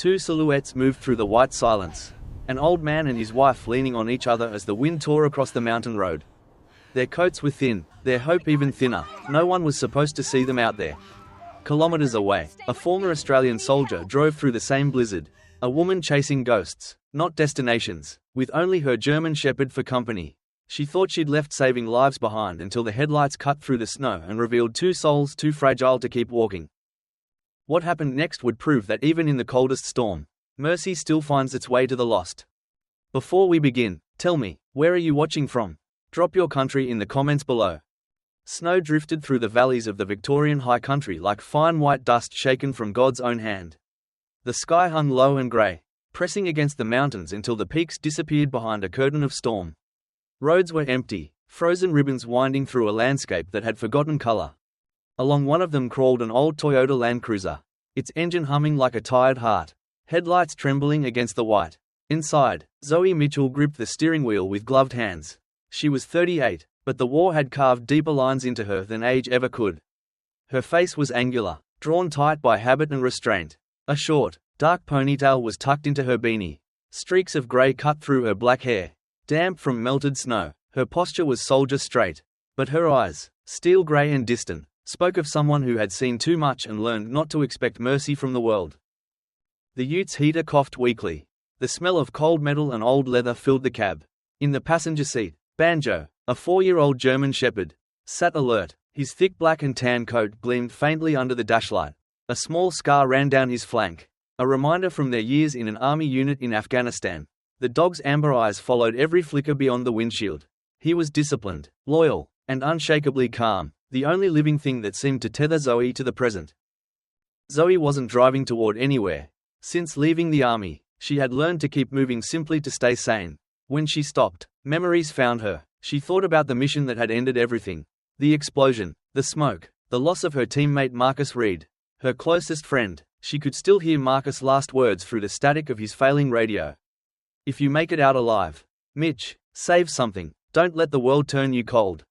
Two silhouettes moved through the white silence. An old man and his wife leaning on each other as the wind tore across the mountain road. Their coats were thin, their hope even thinner. No one was supposed to see them out there. Kilometers away, a former Australian soldier drove through the same blizzard. A woman chasing ghosts, not destinations, with only her German shepherd for company. She thought she'd left saving lives behind until the headlights cut through the snow and revealed two souls too fragile to keep walking. What happened next would prove that even in the coldest storm, mercy still finds its way to the lost. Before we begin, tell me, where are you watching from? Drop your country in the comments below. Snow drifted through the valleys of the Victorian High Country like fine white dust shaken from God's own hand. The sky hung low and grey, pressing against the mountains until the peaks disappeared behind a curtain of storm. Roads were empty, frozen ribbons winding through a landscape that had forgotten colour. Along one of them crawled an old Toyota Land Cruiser, its engine humming like a tired heart, headlights trembling against the white. Inside, Zoe Mitchell gripped the steering wheel with gloved hands. She was 38, but the war had carved deeper lines into her than age ever could. Her face was angular, drawn tight by habit and restraint. A short, dark ponytail was tucked into her beanie. Streaks of grey cut through her black hair, damp from melted snow. Her posture was soldier straight, but her eyes, steel grey and distant, spoke of someone who had seen too much and learned not to expect mercy from the world. The Utes heater coughed weakly. The smell of cold metal and old leather filled the cab. In the passenger seat, Banjo, a 4-year-old German shepherd, sat alert. His thick black and tan coat gleamed faintly under the dashlight. A small scar ran down his flank, a reminder from their years in an army unit in Afghanistan. The dog's amber eyes followed every flicker beyond the windshield. He was disciplined, loyal, and unshakably calm, the only living thing that seemed to tether Zoe to the present. Zoe wasn't driving toward anywhere. Since leaving the army, she had learned to keep moving simply to stay sane. When she stopped, memories found her. She thought about the mission that had ended everything. The explosion, the smoke, the loss of her teammate Marcus Reed, her closest friend. She could still hear Marcus' last words through the static of his failing radio. "If you make it out alive, Mitch, save something. Don't let the world turn you cold."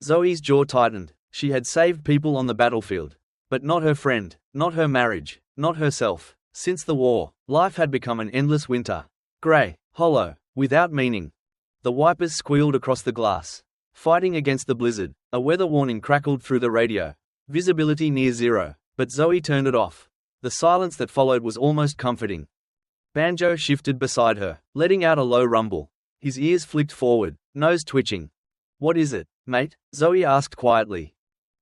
Zoe's jaw tightened. She had saved people on the battlefield, but not her friend, not her marriage, not herself. Since the war, life had become an endless winter. Grey, hollow, without meaning. The wipers squealed across the glass, fighting against the blizzard. A weather warning crackled through the radio. Visibility near zero, but Zoe turned it off. The silence that followed was almost comforting. Banjo shifted beside her, letting out a low rumble. His ears flicked forward, nose twitching. "What is it, mate?" Zoe asked quietly.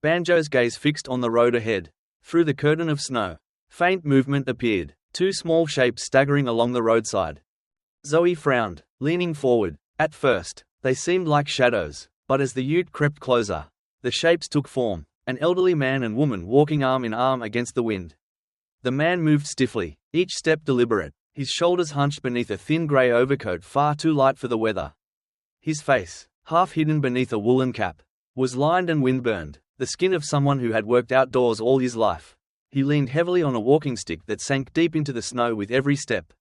Banjo's gaze fixed on the road ahead. Through the curtain of snow, faint movement appeared, two small shapes staggering along the roadside. Zoe frowned, leaning forward. At first, they seemed like shadows, but as the ute crept closer, the shapes took form, an elderly man and woman walking arm in arm against the wind. The man moved stiffly, each step deliberate, his shoulders hunched beneath a thin grey overcoat far too light for the weather. His face, half hidden beneath a woolen cap, was lined and windburned, the skin of someone who had worked outdoors all his life. He leaned heavily on a walking stick that sank deep into the snow with every step.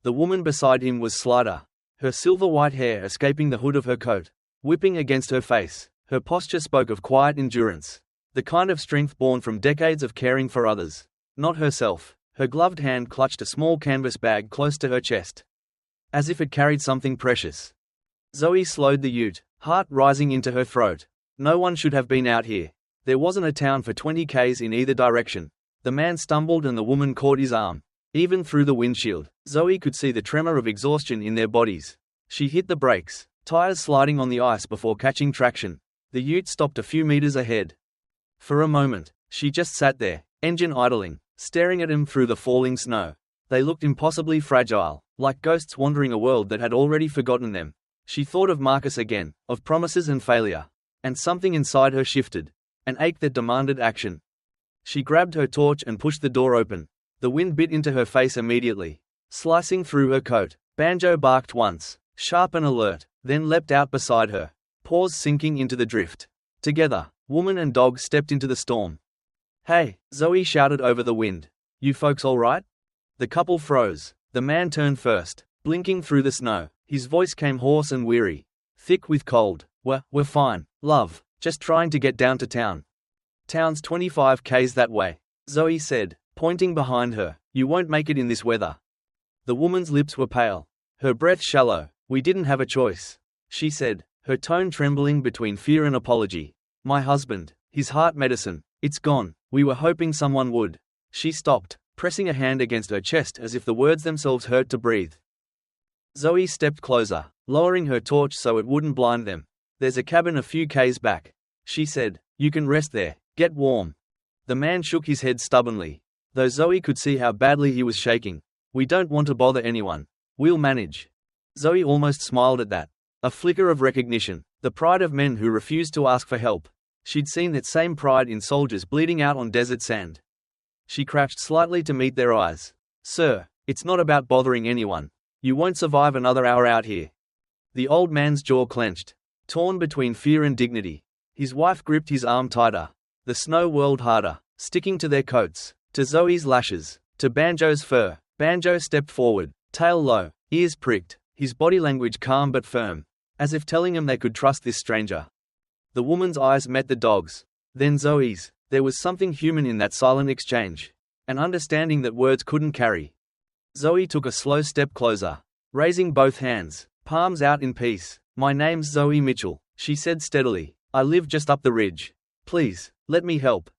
The woman beside him was slighter, her silver-white hair escaping the hood of her coat, whipping against her face. Her posture spoke of quiet endurance, the kind of strength born from decades of caring for others. Not herself. Her gloved hand clutched a small canvas bag close to her chest, as if it carried something precious. Zoe slowed the ute, heart rising into her throat. No one should have been out here. There wasn't a town for 20 k's in either direction. The man stumbled and the woman caught his arm. Even through the windshield, Zoe could see the tremor of exhaustion in their bodies. She hit the brakes, tires sliding on the ice before catching traction. The ute stopped a few meters ahead. For a moment, she just sat there, engine idling, staring at him through the falling snow. They looked impossibly fragile, like ghosts wandering a world that had already forgotten them. She thought of Marcus again, of promises and failure. And something inside her shifted, an ache that demanded action. She grabbed her torch and pushed the door open. The wind bit into her face immediately, slicing through her coat. Banjo barked once, sharp and alert, then leapt out beside her, paws sinking into the drift. Together, woman and dog stepped into the storm. "Hey," Zoe shouted over the wind. "You folks all right?" The couple froze. The man turned first, blinking through the snow. His voice came hoarse and weary, thick with cold. We're fine, love, just trying to get down to town." "Town's 25 k's that way," Zoe said, pointing behind her. You won't make it in this weather. The woman's lips were pale, her breath shallow. We didn't have a choice, she said, her tone trembling between fear and apology. My husband, his heart medicine, it's gone. We were hoping someone would. She stopped, pressing a hand against her chest as if the words themselves hurt to breathe. Zoe stepped closer, lowering her torch so it wouldn't blind them. There's a cabin a few k's back, she said. You can rest there, get warm. The man shook his head stubbornly, though Zoe could see how badly he was shaking. We don't want to bother anyone. We'll manage. Zoe almost smiled at that. A flicker of recognition, the pride of men who refused to ask for help. She'd seen that same pride in soldiers bleeding out on desert sand. She crouched slightly to meet their eyes. Sir, it's not about bothering anyone. You won't survive another hour out here. The old man's jaw clenched, torn between fear and dignity. His wife gripped his arm tighter. The snow whirled harder, sticking to their coats, to Zoe's lashes, to Banjo's fur. Banjo stepped forward, tail low, ears pricked, his body language calm but firm, as if telling him they could trust this stranger. The woman's eyes met the dog's, then Zoe's. There was something human in that silent exchange, an understanding that words couldn't carry. Zoe took a slow step closer, raising both hands, palms out in peace. My name's Zoe Mitchell, she said steadily. I live just up the ridge. Please, let me help.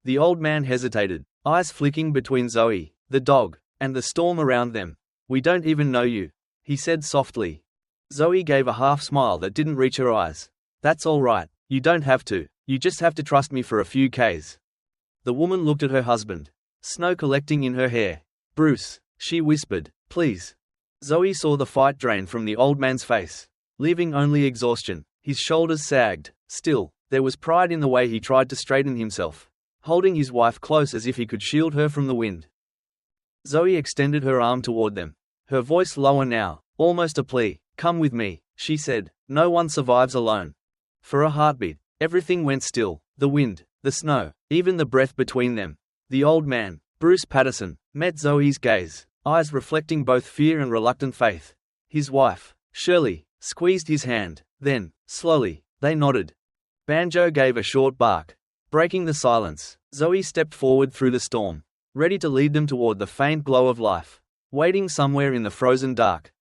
The old man hesitated, eyes flicking between Zoe, the dog, and the storm around them. We don't even know you, he said softly. Zoe gave a half smile that didn't reach her eyes. That's all right, you don't have to. You just have to trust me for a few k's. The woman looked at her husband, snow collecting in her hair. Bruce, she whispered, please. Zoe saw the fight drain from the old man's face, leaving only exhaustion. His shoulders sagged. Still, there was pride in the way he tried to straighten himself, holding his wife close as if he could shield her from the wind. Zoe extended her arm toward them, her voice lower now, almost a plea. Come with me, she said. No one survives alone. For a heartbeat, everything went still, the wind, the snow, even the breath between them. The old man, Bruce Patterson, met Zoe's gaze, eyes reflecting both fear and reluctant faith. His wife, Shirley, squeezed his hand, then, slowly, they nodded. Banjo gave a short bark, breaking the silence. Zoe stepped forward through the storm, ready to lead them toward the faint glow of life, waiting somewhere in the frozen dark.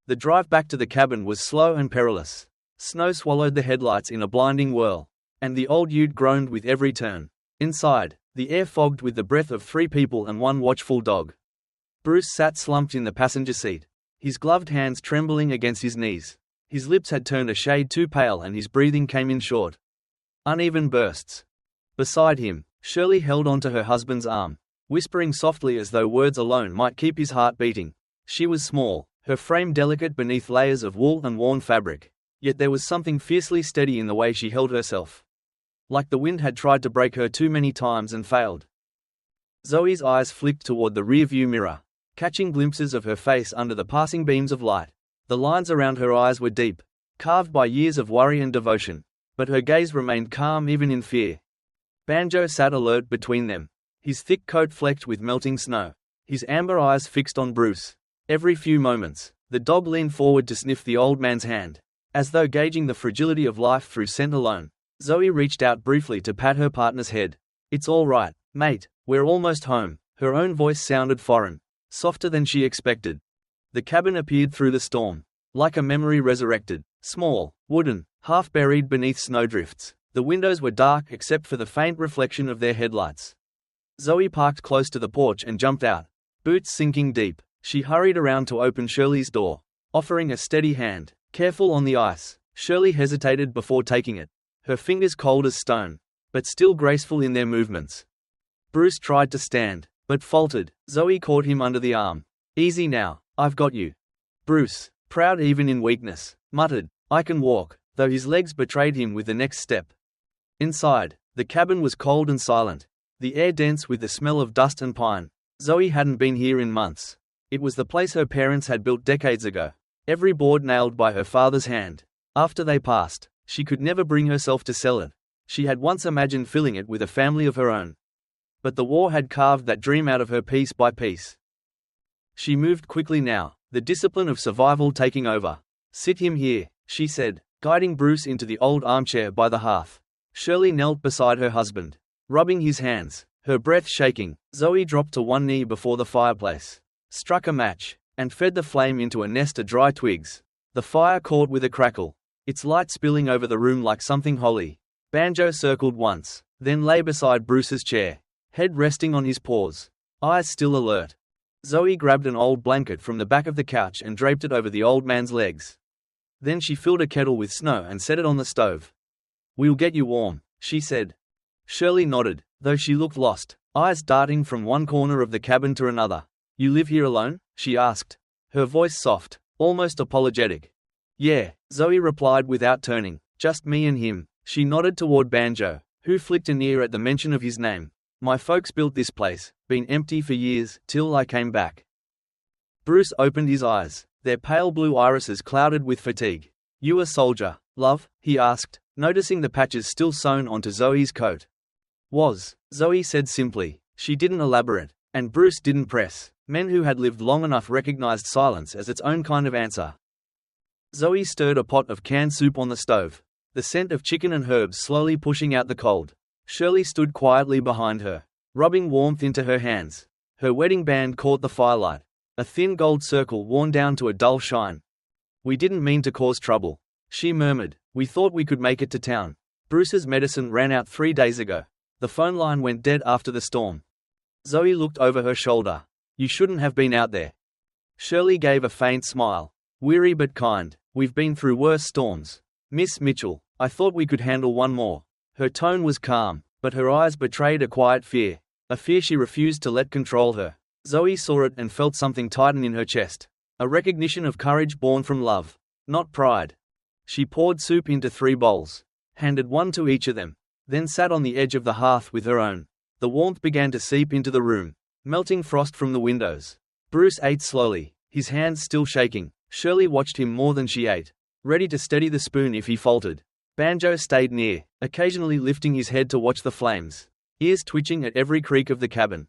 The drive back to the cabin was slow and perilous. Snow swallowed the headlights in a blinding whirl, and the old ute groaned with every turn. Inside, the air fogged with the breath of 3 people and 1 watchful dog. Bruce sat slumped in the passenger seat, his gloved hands trembling against his knees. His lips had turned a shade too pale and his breathing came in short, uneven bursts. Beside him, Shirley held onto her husband's arm, whispering softly as though words alone might keep his heart beating. She was small, her frame delicate beneath layers of wool and worn fabric. Yet there was something fiercely steady in the way she held herself. Like the wind had tried to break her too many times and failed. Zoe's eyes flicked toward the rearview mirror, catching glimpses of her face under the passing beams of light. The lines around her eyes were deep, carved by years of worry and devotion, but her gaze remained calm even in fear. Banjo sat alert between them, his thick coat flecked with melting snow, his amber eyes fixed on Bruce. Every few moments, the dog leaned forward to sniff the old man's hand, as though gauging the fragility of life through scent alone. Zoe reached out briefly to pat her partner's head. It's all right, mate, we're almost home. Her own voice sounded foreign, softer than she expected. The cabin appeared through the storm, like a memory resurrected, small, wooden, half buried beneath snowdrifts. The windows were dark except for the faint reflection of their headlights. Zoe parked close to the porch and jumped out, boots sinking deep. She hurried around to open Shirley's door, offering a steady hand. Careful on the ice, Shirley hesitated before taking it, her fingers cold as stone, but still graceful in their movements. Bruce tried to stand, but faltered. Zoe caught him under the arm. Easy now, I've got you. Bruce, proud even in weakness, muttered, I can walk, though his legs betrayed him with the next step. Inside, the cabin was cold and silent, the air dense with the smell of dust and pine. Zoe hadn't been here in months. It was the place her parents had built decades ago. Every board nailed by her father's hand. After they passed, she could never bring herself to sell it. She had once imagined filling it with a family of her own. But the war had carved that dream out of her piece by piece. She moved quickly now, the discipline of survival taking over. Sit him here, she said, guiding Bruce into the old armchair by the hearth. Shirley knelt beside her husband, rubbing his hands, Her breath shaking, Zoe dropped to one knee before the fireplace, struck a match, and fed the flame into a nest of dry twigs. The fire caught with a crackle, its light spilling over the room like something holy. Banjo circled once, then lay beside Bruce's chair, head resting on his paws, eyes still alert. Zoe grabbed an old blanket from the back of the couch and draped it over the old man's legs. Then she filled a kettle with snow and set it on the stove. "We'll get you warm," she said. Shirley nodded, though she looked lost, eyes darting from one corner of the cabin to another. "You live here alone?" she asked, her voice soft, almost apologetic. "Yeah," Zoe replied without turning, "just me and him." She nodded toward Banjo, who flicked an ear at the mention of his name. "My folks built this place, been empty for years, till I came back." Bruce opened his eyes, their pale blue irises clouded with fatigue. "You a soldier, love?" he asked, noticing the patches still sewn onto Zoe's coat. "Was," Zoe said simply. She didn't elaborate, and Bruce didn't press. Men who had lived long enough recognized silence as its own kind of answer. Zoe stirred a pot of canned soup on the stove, the scent of chicken and herbs slowly pushing out the cold. Shirley stood quietly behind her, rubbing warmth into her hands. Her wedding band caught the firelight, a thin gold circle worn down to a dull shine. "We didn't mean to cause trouble," she murmured. "We thought we could make it to town. Bruce's medicine ran out 3 days ago. The phone line went dead after the storm." Zoe looked over her shoulder. "You shouldn't have been out there." Shirley gave a faint smile. "Weary but kind. We've been through worse storms. Miss Mitchell, I thought we could handle one more." Her tone was calm, but her eyes betrayed a quiet fear, a fear she refused to let control her. Zoe saw it and felt something tighten in her chest, a recognition of courage born from love, not pride. She poured soup into 3 bowls, handed one to each of them, then sat on the edge of the hearth with her own. The warmth began to seep into the room, melting frost from the windows. Bruce ate slowly, his hands still shaking. Shirley watched him more than she ate, ready to steady the spoon if he faltered. Banjo stayed near, occasionally lifting his head to watch the flames, ears twitching at every creak of the cabin.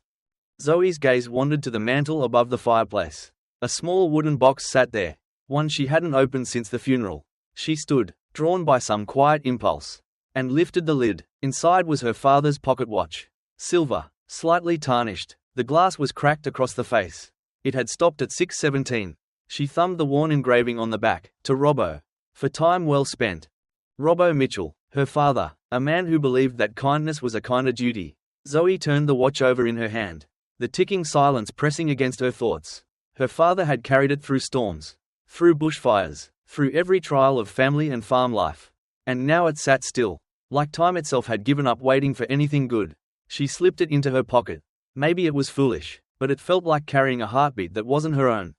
Zoe's gaze wandered to the mantel above the fireplace. A small wooden box sat there, one she hadn't opened since the funeral. She stood, drawn by some quiet impulse, and lifted the lid. Inside was her father's pocket watch. Silver, slightly tarnished, the glass was cracked across the face. It had stopped at 6:17. She thumbed the worn engraving on the back, "To Robbo. For time well spent." Robbo Mitchell, her father, a man who believed that kindness was a kind of duty. Zoe turned the watch over in her hand, the ticking silence pressing against her thoughts. Her father had carried it through storms, through bushfires, through every trial of family and farm life. And now it sat still, like time itself had given up waiting for anything good. She slipped it into her pocket. Maybe it was foolish, but it felt like carrying a heartbeat that wasn't her own.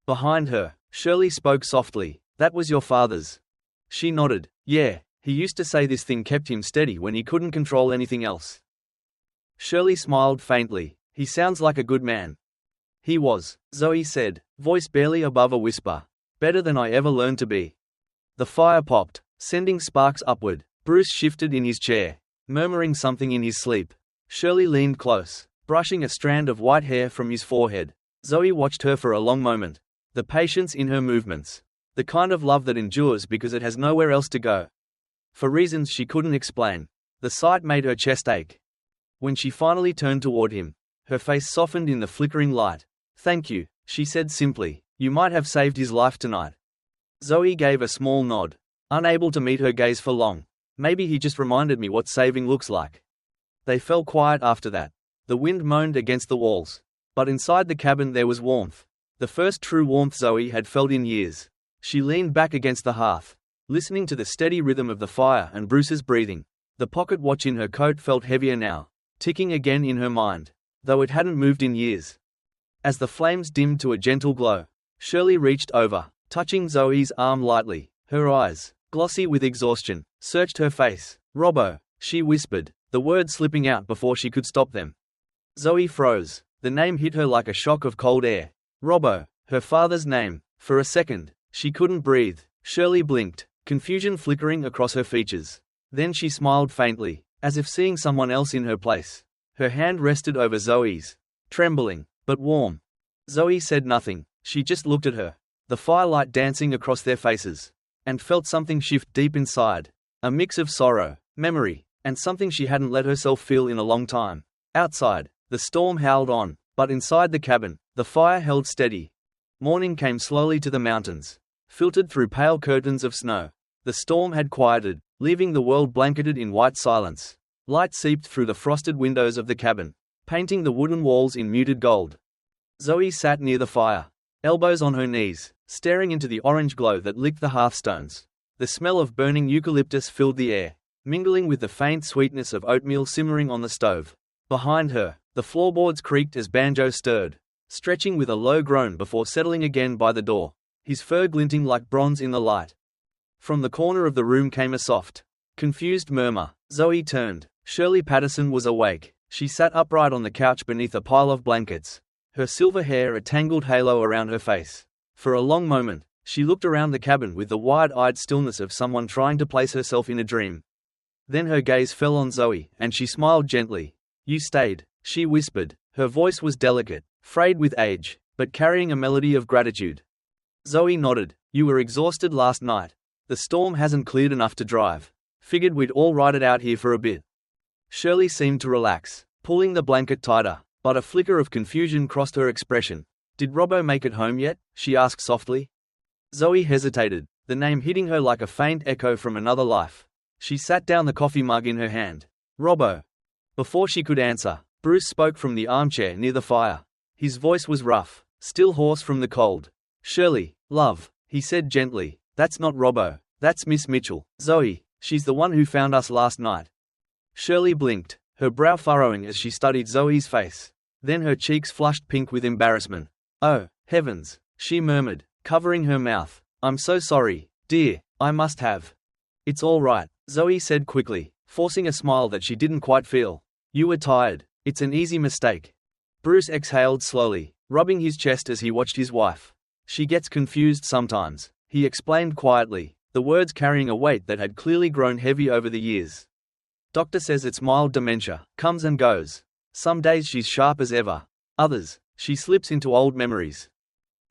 Behind her, Shirley spoke softly. "That was your father's." She nodded. "Yeah, he used to say this thing kept him steady when he couldn't control anything else." Shirley smiled faintly. "He sounds like a good man." "He was," Zoe said, voice barely above a whisper. "Better than I ever learned to be." The fire popped, sending sparks upward. Bruce shifted in his chair, murmuring something in his sleep. Shirley leaned close, brushing a strand of white hair from his forehead. Zoe watched her for a long moment. The patience in her movements. The kind of love that endures because it has nowhere else to go. For reasons she couldn't explain. The sight made her chest ache. When she finally turned toward him, her face softened in the flickering light. "Thank you," she said simply. "You might have saved his life tonight." Zoe gave a small nod, unable to meet her gaze for long. "Maybe he just reminded me what saving looks like." They fell quiet after that. The wind moaned against the walls. But inside the cabin there was warmth. The first true warmth Zoe had felt in years. She leaned back against the hearth, listening to the steady rhythm of the fire and Bruce's breathing. The pocket watch in her coat felt heavier now, ticking again in her mind, though it hadn't moved in years. As the flames dimmed to a gentle glow, Shirley reached over, touching Zoe's arm lightly. Her eyes, glossy with exhaustion, searched her face. "Robbo," she whispered, the words slipping out before she could stop them. Zoe froze. The name hit her like a shock of cold air. Robbo, her father's name. For a second, she couldn't breathe. Shirley blinked, confusion flickering across her features. Then she smiled faintly, as if seeing someone else in her place. Her hand rested over Zoe's, trembling, but warm. Zoe said nothing, she just looked at her, the firelight dancing across their faces, and felt something shift deep inside. A mix of sorrow, memory, and something she hadn't let herself feel in a long time. Outside, the storm howled on, but inside the cabin, the fire held steady. Morning came slowly to the mountains, filtered through pale curtains of snow. The storm had quieted, leaving the world blanketed in white silence. Light seeped through the frosted windows of the cabin, painting the wooden walls in muted gold. Zoe sat near the fire, elbows on her knees, staring into the orange glow that licked the hearthstones. The smell of burning eucalyptus filled the air, mingling with the faint sweetness of oatmeal simmering on the stove. Behind her, the floorboards creaked as Banjo stirred, stretching with a low groan before settling again by the door, his fur glinting like bronze in the light. From the corner of the room came a soft, confused murmur. Zoe turned. Shirley Patterson was awake. She sat upright on the couch beneath a pile of blankets, her silver hair a tangled halo around her face. For a long moment, she looked around the cabin with the wide-eyed stillness of someone trying to place herself in a dream. Then her gaze fell on Zoe, and she smiled gently. "You stayed," she whispered. Her voice was delicate, frayed with age, but carrying a melody of gratitude. Zoe nodded. "You were exhausted last night. The storm hasn't cleared enough to drive. Figured we'd all ride it out here for a bit." Shirley seemed to relax, pulling the blanket tighter, but a flicker of confusion crossed her expression. "Did Robbo make it home yet?" she asked softly. Zoe hesitated, the name hitting her like a faint echo from another life. She sat down, the coffee mug in her hand. "Robbo." Before she could answer, Bruce spoke from the armchair near the fire. His voice was rough, still hoarse from the cold. "Shirley, love," he said gently, "that's not Robbo, that's Miss Mitchell. Zoe, she's the one who found us last night." Shirley blinked, her brow furrowing as she studied Zoe's face. Then her cheeks flushed pink with embarrassment. "Oh, heavens," she murmured, covering her mouth. "I'm so sorry, dear, I must have." "It's all right," Zoe said quickly, forcing a smile that she didn't quite feel. "You were tired. It's an easy mistake." Bruce exhaled slowly, rubbing his chest as he watched his wife. "She gets confused sometimes," he explained quietly, the words carrying a weight that had clearly grown heavy over the years. "Doctor says it's mild dementia, comes and goes. Some days she's sharp as ever. Others, she slips into old memories."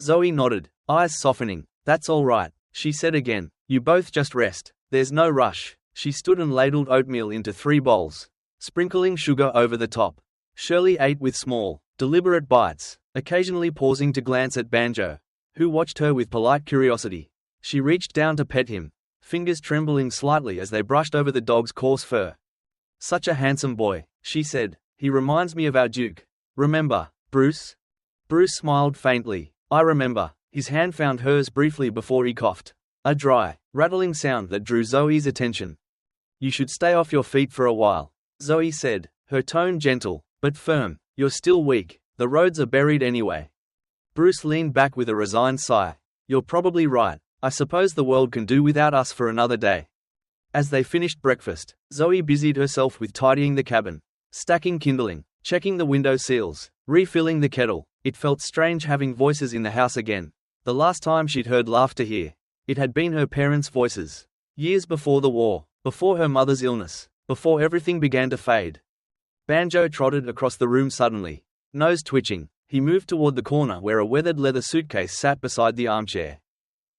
Zoe nodded, eyes softening. "That's all right," she said again. "You both just rest. There's no rush." She stood and ladled oatmeal into 3 bowls, sprinkling sugar over the top. Shirley ate with small, deliberate bites, occasionally pausing to glance at Banjo, who watched her with polite curiosity. She reached down to pet him, fingers trembling slightly as they brushed over the dog's coarse fur. "Such a handsome boy," she said. "He reminds me of our Duke. Remember, Bruce?" Bruce smiled faintly. "I remember." His hand found hers briefly before he coughed, a dry, rattling sound that drew Zoe's attention. "You should stay off your feet for a while," Zoe said, her tone gentle, but firm. "You're still weak. The roads are buried anyway." Bruce leaned back with a resigned sigh. "You're probably right. I suppose the world can do without us for another day." As they finished breakfast, Zoe busied herself with tidying the cabin, stacking kindling, checking the window seals, refilling the kettle. It felt strange having voices in the house again. The last time she'd heard laughter here, it had been her parents' voices. Years before the war, before her mother's illness, before everything began to fade. Banjo trotted across the room suddenly, nose twitching. He moved toward the corner where a weathered leather suitcase sat beside the armchair.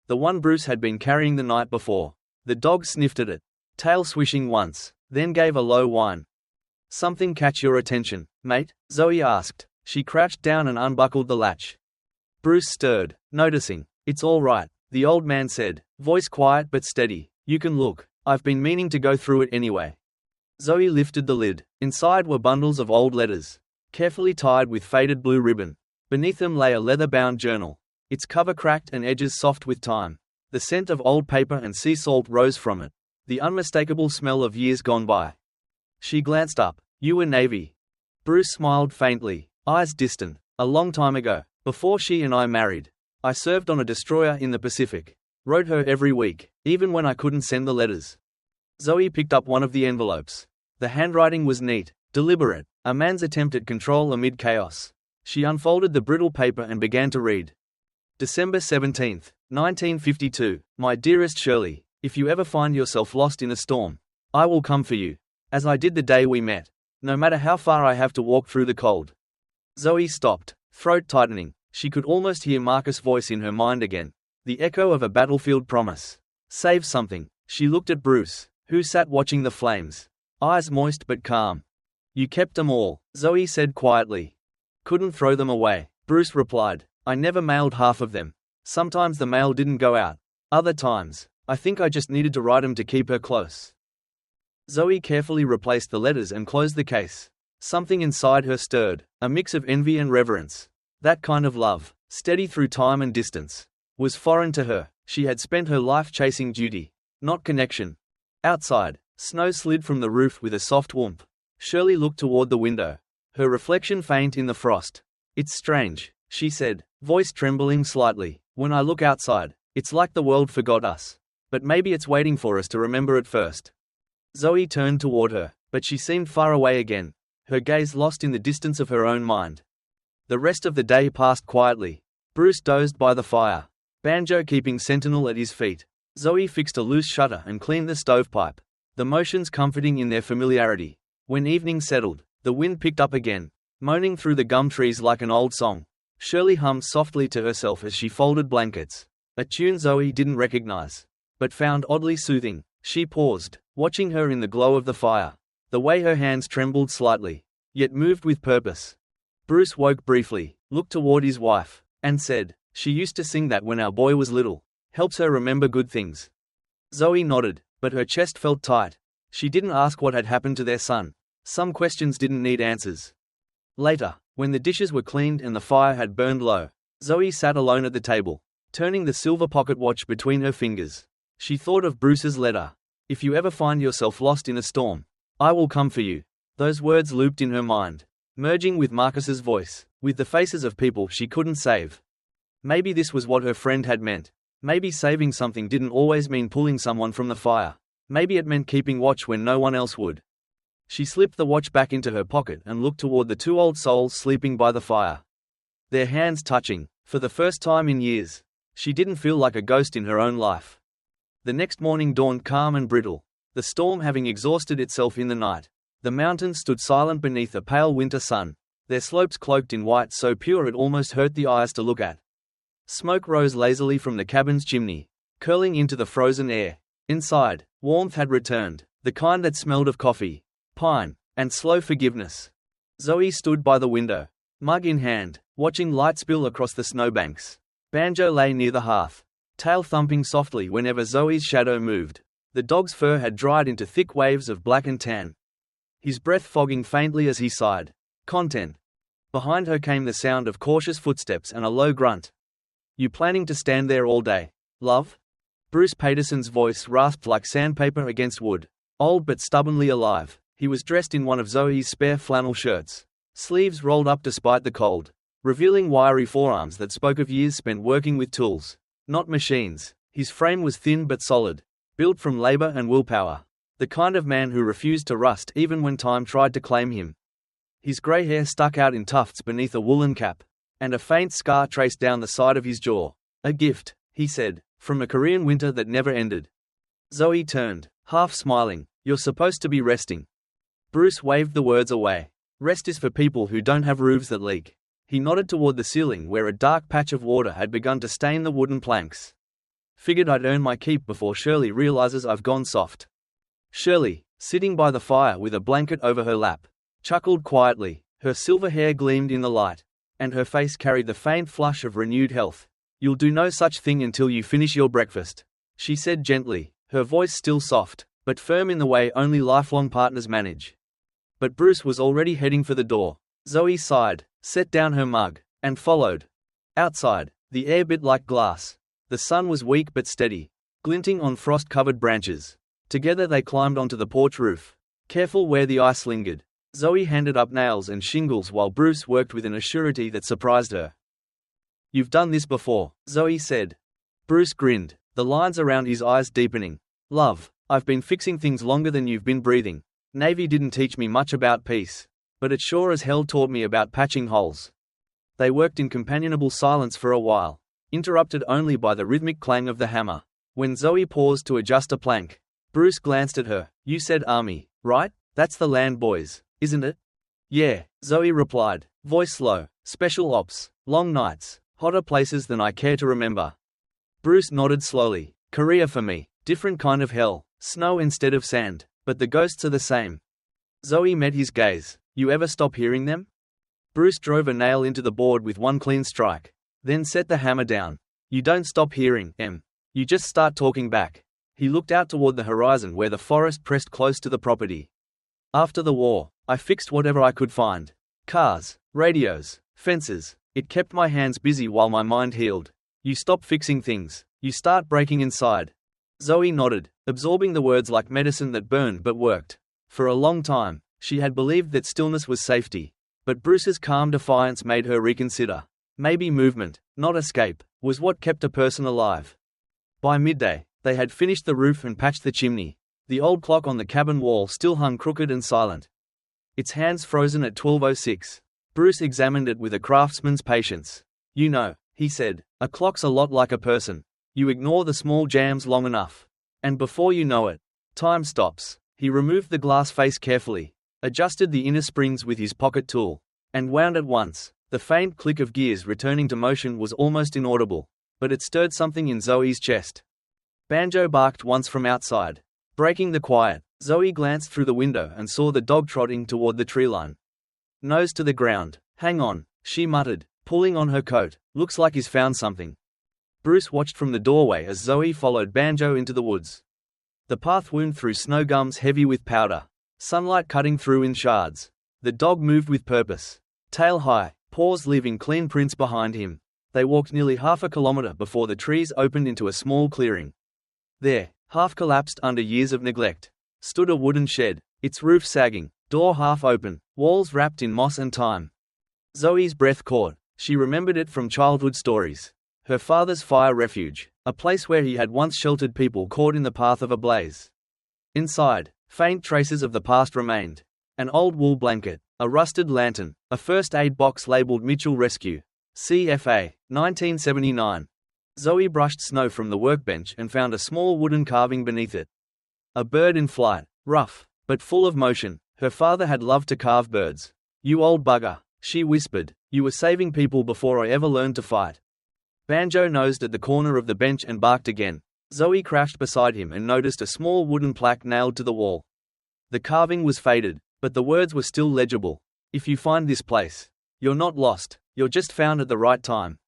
The one Bruce had been carrying the night before. The dog sniffed at it, tail swishing once, then gave a low whine. "Something catch your attention, mate?" Zoe asked. She crouched down and unbuckled the latch. Bruce stirred, noticing. "It's all right," the old man said, voice quiet but steady. "You can look. I've been meaning to go through it anyway." Zoe lifted the lid. Inside were bundles of old letters, carefully tied with faded blue ribbon. Beneath them lay a leather-bound journal, its cover cracked and edges soft with time. The scent of old paper and sea salt rose from it, the unmistakable smell of years gone by. She glanced up. "You were Navy." Bruce smiled faintly, eyes distant. "A long time ago, before she and I married. I served on a destroyer in the Pacific. Wrote her every week, even when I couldn't send the letters." Zoe picked up one of the envelopes. The handwriting was neat, deliberate, a man's attempt at control amid chaos. She unfolded the brittle paper and began to read. December 17, 1952. "My dearest Shirley, if you ever find yourself lost in a storm, I will come for you, as I did the day we met, no matter how far I have to walk through the cold." Zoe stopped, throat tightening. She could almost hear Marcus' voice in her mind again, the echo of a battlefield promise. "Save something." She looked at Bruce, who sat watching the flames, eyes moist but calm. You kept them all, Zoe said quietly. Couldn't throw them away, Bruce replied. I never mailed half of them. Sometimes the mail didn't go out. Other times, I think I just needed to write them to keep her close. Zoe carefully replaced the letters and closed the case. Something inside her stirred, a mix of envy and reverence. That kind of love, steady through time and distance, was foreign to her. She had spent her life chasing duty, not connection. Outside, snow slid from the roof with a soft whoomp. Shirley looked toward the window, her reflection faint in the frost. It's strange, she said, voice trembling slightly. When I look outside, it's like the world forgot us. But maybe it's waiting for us to remember it first. Zoe turned toward her, but she seemed far away again, her gaze lost in the distance of her own mind. The rest of the day passed quietly. Bruce dozed by the fire, Banjo keeping sentinel at his feet. Zoe fixed a loose shutter and cleaned the stovepipe, the motions comforting in their familiarity. When evening settled, the wind picked up again, moaning through the gum trees like an old song. Shirley hummed softly to herself as she folded blankets, a tune Zoe didn't recognize, but found oddly soothing. She paused, watching her in the glow of the fire, the way her hands trembled slightly, yet moved with purpose. Bruce woke briefly, looked toward his wife, and said, she used to sing that when our boy was little. Helps her remember good things. Zoe nodded, but her chest felt tight. She didn't ask what had happened to their son. Some questions didn't need answers. Later, when the dishes were cleaned and the fire had burned low, Zoe sat alone at the table, turning the silver pocket watch between her fingers. She thought of Bruce's letter. If you ever find yourself lost in a storm, I will come for you. Those words looped in her mind, merging with Marcus's voice, with the faces of people she couldn't save. Maybe this was what her friend had meant. Maybe saving something didn't always mean pulling someone from the fire. Maybe it meant keeping watch when no one else would. She slipped the watch back into her pocket and looked toward the two old souls sleeping by the fire. Their hands touching, for the first time in years. She didn't feel like a ghost in her own life. The next morning dawned calm and brittle, the storm having exhausted itself in the night. The mountains stood silent beneath a pale winter sun, their slopes cloaked in white so pure it almost hurt the eyes to look at. Smoke rose lazily from the cabin's chimney, curling into the frozen air. Inside, warmth had returned, the kind that smelled of coffee, pine, and slow forgiveness. Zoe stood by the window, mug in hand, watching light spill across the snowbanks. Banjo lay near the hearth, tail thumping softly whenever Zoe's shadow moved. The dog's fur had dried into thick waves of black and tan, his breath fogging faintly as he sighed. Content. Behind her came the sound of cautious footsteps and a low grunt. You planning to stand there all day, love? Bruce Paterson's voice rasped like sandpaper against wood. Old but stubbornly alive, he was dressed in one of Zoe's spare flannel shirts, sleeves rolled up despite the cold, revealing wiry forearms that spoke of years spent working with tools, not machines. His frame was thin but solid, built from labor and willpower, the kind of man who refused to rust even when time tried to claim him. His grey hair stuck out in tufts beneath a woolen cap, and a faint scar traced down the side of his jaw. A gift, he said, from a Korean winter that never ended. Zoe turned, half smiling. You're supposed to be resting. Bruce waved the words away. Rest is for people who don't have roofs that leak. He nodded toward the ceiling where a dark patch of water had begun to stain the wooden planks. Figured I'd earn my keep before Shirley realizes I've gone soft. Shirley, sitting by the fire with a blanket over her lap, chuckled quietly. Her silver hair gleamed in the light, and her face carried the faint flush of renewed health. You'll do no such thing until you finish your breakfast, she said gently, her voice still soft, but firm in the way only lifelong partners manage. But Bruce was already heading for the door. Zoe sighed, set down her mug, and followed. Outside, the air bit like glass. The sun was weak but steady, glinting on frost-covered branches. Together they climbed onto the porch roof, careful where the ice lingered. Zoe handed up nails and shingles while Bruce worked with an assurity that surprised her. You've done this before, Zoe said. Bruce grinned, the lines around his eyes deepening. Love, I've been fixing things longer than you've been breathing. Navy didn't teach me much about peace, but it sure as hell taught me about patching holes. They worked in companionable silence for a while, interrupted only by the rhythmic clang of the hammer. When Zoe paused to adjust a plank, Bruce glanced at her. You said army, right? That's the land boys, isn't it? Yeah, Zoe replied, voice low. Special ops, long nights, hotter places than I care to remember. Bruce nodded slowly. Korea for me, different kind of hell, snow instead of sand, but the ghosts are the same. Zoe met his gaze. You ever stop hearing them? Bruce drove a nail into the board with one clean strike, then set the hammer down. You don't stop hearing them. You just start talking back. He looked out toward the horizon where the forest pressed close to the property. After the war, I fixed whatever I could find. Cars, radios, fences. It kept my hands busy while my mind healed. You stop fixing things. You start breaking inside. Zoe nodded, absorbing the words like medicine that burned but worked. For a long time, she had believed that stillness was safety. But Bruce's calm defiance made her reconsider. Maybe movement, not escape, was what kept a person alive. By midday, they had finished the roof and patched the chimney. The old clock on the cabin wall still hung crooked and silent, its hands frozen at 12:06. Bruce examined it with a craftsman's patience. You know, he said, a clock's a lot like a person. You ignore the small jams long enough, and before you know it, time stops. He removed the glass face carefully, adjusted the inner springs with his pocket tool, and wound at once. The faint click of gears returning to motion was almost inaudible, but it stirred something in Zoe's chest. Banjo barked once from outside, breaking the quiet. Zoe glanced through the window and saw the dog trotting toward the treeline. Nose to the ground. Hang on, she muttered, pulling on her coat. Looks like he's found something. Bruce watched from the doorway as Zoe followed Banjo into the woods. The path wound through snow gums heavy with powder, sunlight cutting through in shards. The dog moved with purpose, tail high, paws leaving clean prints behind him. They walked nearly half a kilometer before the trees opened into a small clearing. There, half collapsed under years of neglect, stood a wooden shed, its roof sagging, door half open, walls wrapped in moss and thyme. Zoe's breath caught. She remembered it from childhood stories. Her father's fire refuge, a place where he had once sheltered people caught in the path of a blaze. Inside, faint traces of the past remained. An old wool blanket, a rusted lantern, a first aid box labeled Mitchell Rescue, CFA, 1979. Zoe brushed snow from the workbench and found a small wooden carving beneath it. A bird in flight, rough, but full of motion. Her father had loved to carve birds. You old bugger, she whispered, you were saving people before I ever learned to fight. Banjo nosed at the corner of the bench and barked again. Zoe crouched beside him and noticed a small wooden plaque nailed to the wall. The carving was faded, but the words were still legible. If you find this place, you're not lost, you're just found at the right time.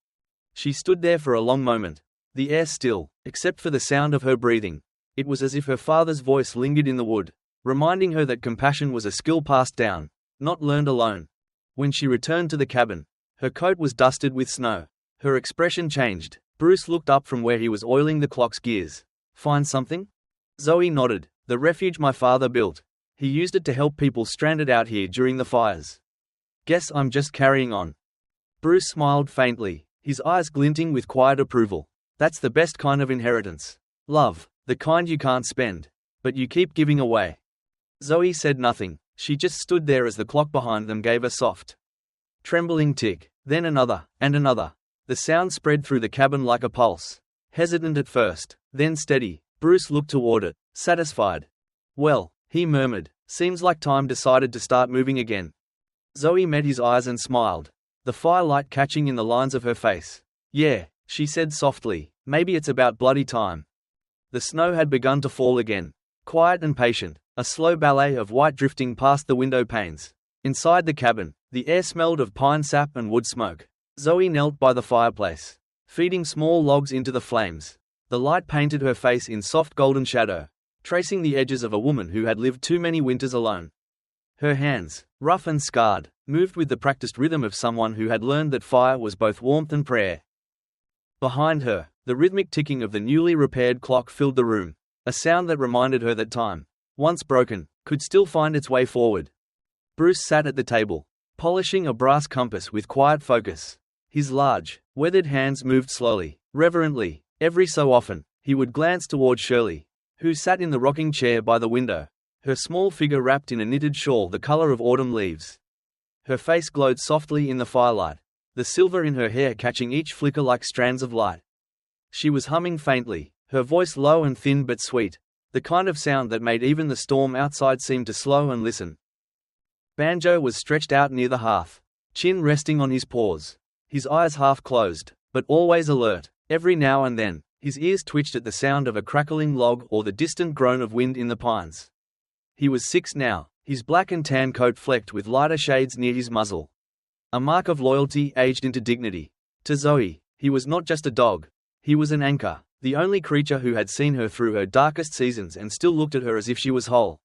She stood there for a long moment, the air still, except for the sound of her breathing. It was as if her father's voice lingered in the wood, reminding her that compassion was a skill passed down, not learned alone. When she returned to the cabin, her coat was dusted with snow. Her expression changed. Bruce looked up from where he was oiling the clock's gears. Find something? Zoe nodded. The refuge my father built. He used it to help people stranded out here during the fires. Guess I'm just carrying on. Bruce smiled faintly, his eyes glinting with quiet approval. That's the best kind of inheritance. Love, the kind you can't spend, but you keep giving away. Zoe said nothing. She just stood there as the clock behind them gave a soft, trembling tick, then another, and another. The sound spread through the cabin like a pulse. Hesitant at first, then steady. Bruce looked toward it, satisfied. Well, he murmured, seems like time decided to start moving again. Zoe met his eyes and smiled, the firelight catching in the lines of her face. Yeah, she said softly, maybe it's about bloody time. The snow had begun to fall again, quiet and patient, a slow ballet of white drifting past the window panes. Inside the cabin, the air smelled of pine sap and wood smoke. Zoe knelt by the fireplace, feeding small logs into the flames. The light painted her face in soft golden shadow, tracing the edges of a woman who had lived too many winters alone. Her hands, rough and scarred, moved with the practiced rhythm of someone who had learned that fire was both warmth and prayer. Behind her, the rhythmic ticking of the newly repaired clock filled the room, a sound that reminded her that time, once broken, could still find its way forward. Bruce sat at the table, polishing a brass compass with quiet focus. His large, weathered hands moved slowly, reverently. Every so often, he would glance toward Shirley, who sat in the rocking chair by the window, her small figure wrapped in a knitted shawl the color of autumn leaves. Her face glowed softly in the firelight, the silver in her hair catching each flicker like strands of light. She was humming faintly, her voice low and thin but sweet, the kind of sound that made even the storm outside seem to slow and listen. Banjo was stretched out near the hearth, chin resting on his paws, his eyes half closed, but always alert. Every now and then, his ears twitched at the sound of a crackling log or the distant groan of wind in the pines. He was 6 now, his black and tan coat flecked with lighter shades near his muzzle. A mark of loyalty aged into dignity. To Zoe, he was not just a dog. He was an anchor, the only creature who had seen her through her darkest seasons and still looked at her as if she was whole.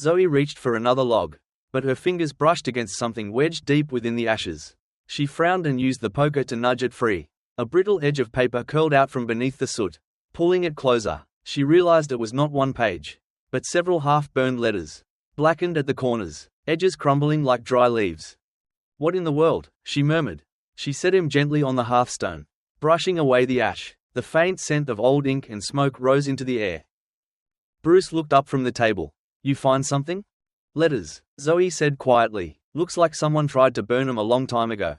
Zoe reached for another log, but her fingers brushed against something wedged deep within the ashes. She frowned and used the poker to nudge it free. A brittle edge of paper curled out from beneath the soot. Pulling it closer, she realized it was not one page, but several half-burned letters, blackened at the corners, edges crumbling like dry leaves. "What in the world?" she murmured. She set him gently on the hearthstone, brushing away the ash. The faint scent of old ink and smoke rose into the air. Bruce looked up from the table. "You find something?" "Letters," Zoe said quietly. "Looks like someone tried to burn them a long time ago."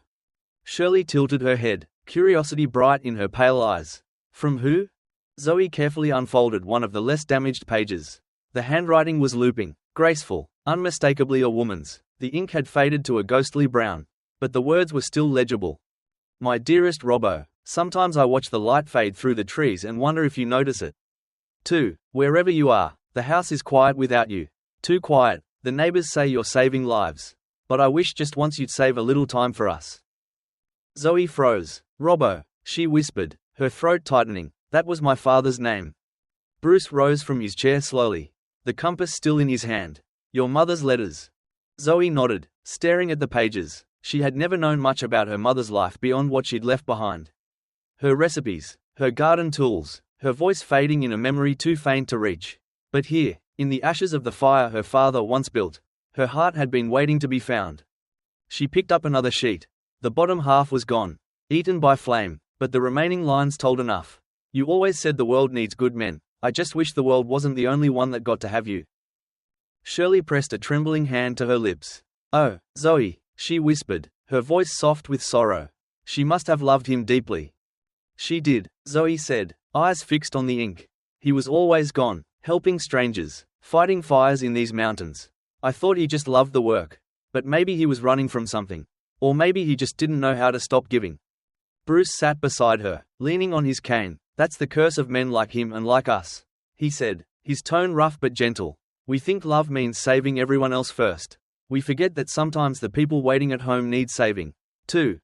Shirley tilted her head, curiosity bright in her pale eyes. "From who?" Zoe carefully unfolded one of the less damaged pages. The handwriting was looping, graceful, unmistakably a woman's. The ink had faded to a ghostly brown, but the words were still legible. "My dearest Robbo, sometimes I watch the light fade through the trees and wonder if you notice it. 2. Wherever you are, the house is quiet without you. Too quiet. The neighbors say you're saving lives. But I wish just once you'd save a little time for us." Zoe froze. "Robbo," she whispered, her throat tightening. "That was my father's name." Bruce rose from his chair slowly, the compass still in his hand. "Your mother's letters." Zoe nodded, staring at the pages. She had never known much about her mother's life beyond what she'd left behind. Her recipes, her garden tools, her voice fading in a memory too faint to reach. But here, in the ashes of the fire her father once built, her heart had been waiting to be found. She picked up another sheet. The bottom half was gone, eaten by flame, but the remaining lines told enough. "You always said the world needs good men. I just wish the world wasn't the only one that got to have you." Shirley pressed a trembling hand to her lips. "Oh, Zoe," she whispered, her voice soft with sorrow. "She must have loved him deeply." "She did," Zoe said, eyes fixed on the ink. "He was always gone, helping strangers, fighting fires in these mountains. I thought he just loved the work. But maybe he was running from something. Or maybe he just didn't know how to stop giving." Bruce sat beside her, leaning on his cane. "That's the curse of men like him and like us," he said, his tone rough but gentle. "We think love means saving everyone else first. We forget that sometimes the people waiting at home need saving, too."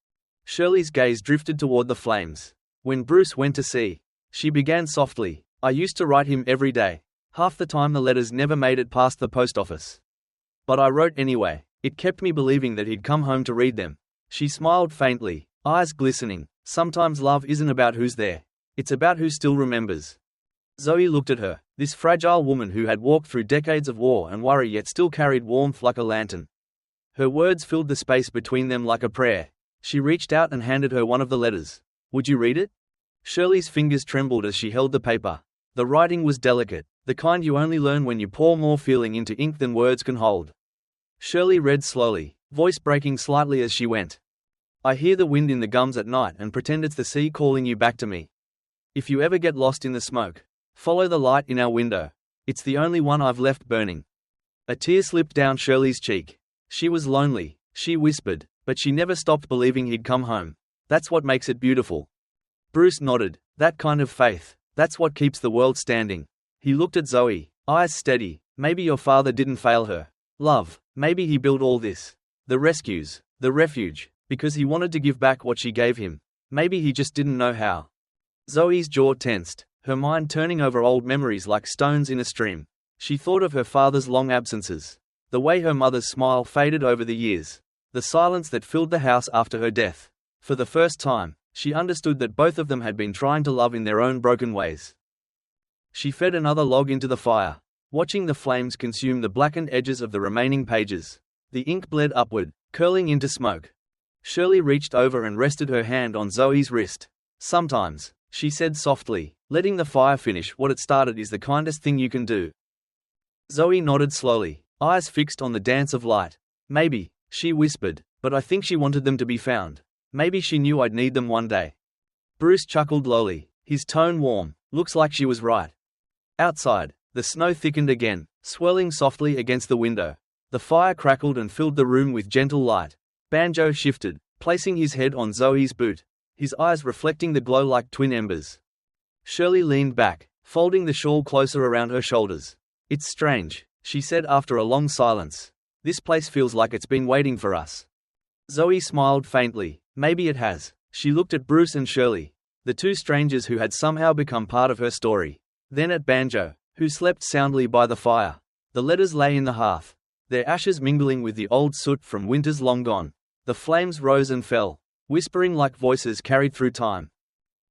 Shirley's gaze drifted toward the flames. "When Bruce went to sea," she began softly, "I used to write him every day. Half the time the letters never made it past the post office. But I wrote anyway. It kept me believing that he'd come home to read them." She smiled faintly, eyes glistening. "Sometimes love isn't about who's there. It's about who still remembers." Zoe looked at her, this fragile woman who had walked through decades of war and worry yet still carried warmth like a lantern. Her words filled the space between them like a prayer. She reached out and handed her one of the letters. "Would you read it?" Shirley's fingers trembled as she held the paper. The writing was delicate, the kind you only learn when you pour more feeling into ink than words can hold. Shirley read slowly, voice breaking slightly as she went. "I hear the wind in the gums at night and pretend it's the sea calling you back to me. If you ever get lost in the smoke, follow the light in our window. It's the only one I've left burning." A tear slipped down Shirley's cheek. She was lonely, she whispered, but she never stopped believing he'd come home. "That's what makes it beautiful." Bruce nodded. "That kind of faith, that's what keeps the world standing." He looked at Zoe, eyes steady. "Maybe your father didn't fail her. Love, maybe he built all this. The rescues, the refuge, because he wanted to give back what she gave him. Maybe he just didn't know how." Zoe's jaw tensed, her mind turning over old memories like stones in a stream. She thought of her father's long absences, the way her mother's smile faded over the years, the silence that filled the house after her death. For the first time, she understood that both of them had been trying to love in their own broken ways. She fed another log into the fire, watching the flames consume the blackened edges of the remaining pages. The ink bled upward, curling into smoke. Shirley reached over and rested her hand on Zoe's wrist. "Sometimes," she said softly, "letting the fire finish what it started is the kindest thing you can do." Zoe nodded slowly, eyes fixed on the dance of light. "Maybe," she whispered, "but I think she wanted them to be found. Maybe she knew I'd need them one day." Bruce chuckled lowly, his tone warm. "Looks like she was right." Outside, the snow thickened again, swirling softly against the window. The fire crackled and filled the room with gentle light. Banjo shifted, placing his head on Zoe's boot, his eyes reflecting the glow like twin embers. Shirley leaned back, folding the shawl closer around her shoulders. "It's strange," she said after a long silence. This place feels like it's been waiting for us. Zoe smiled faintly. Maybe it has. She looked at Bruce and Shirley, the two strangers who had somehow become part of her story. Then at Banjo, who slept soundly by the fire. The letters lay in the hearth, their ashes mingling with the old soot from winters long gone. The flames rose and fell, whispering like voices carried through time.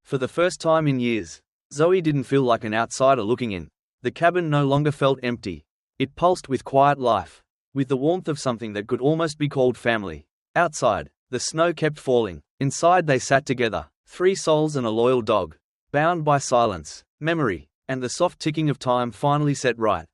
For the first time in years, Zoe didn't feel like an outsider looking in. The cabin no longer felt empty. It pulsed with quiet life, with the warmth of something that could almost be called family. Outside, the snow kept falling. Inside they sat together, three souls and a loyal dog, bound by silence, memory, and the soft ticking of time finally set right.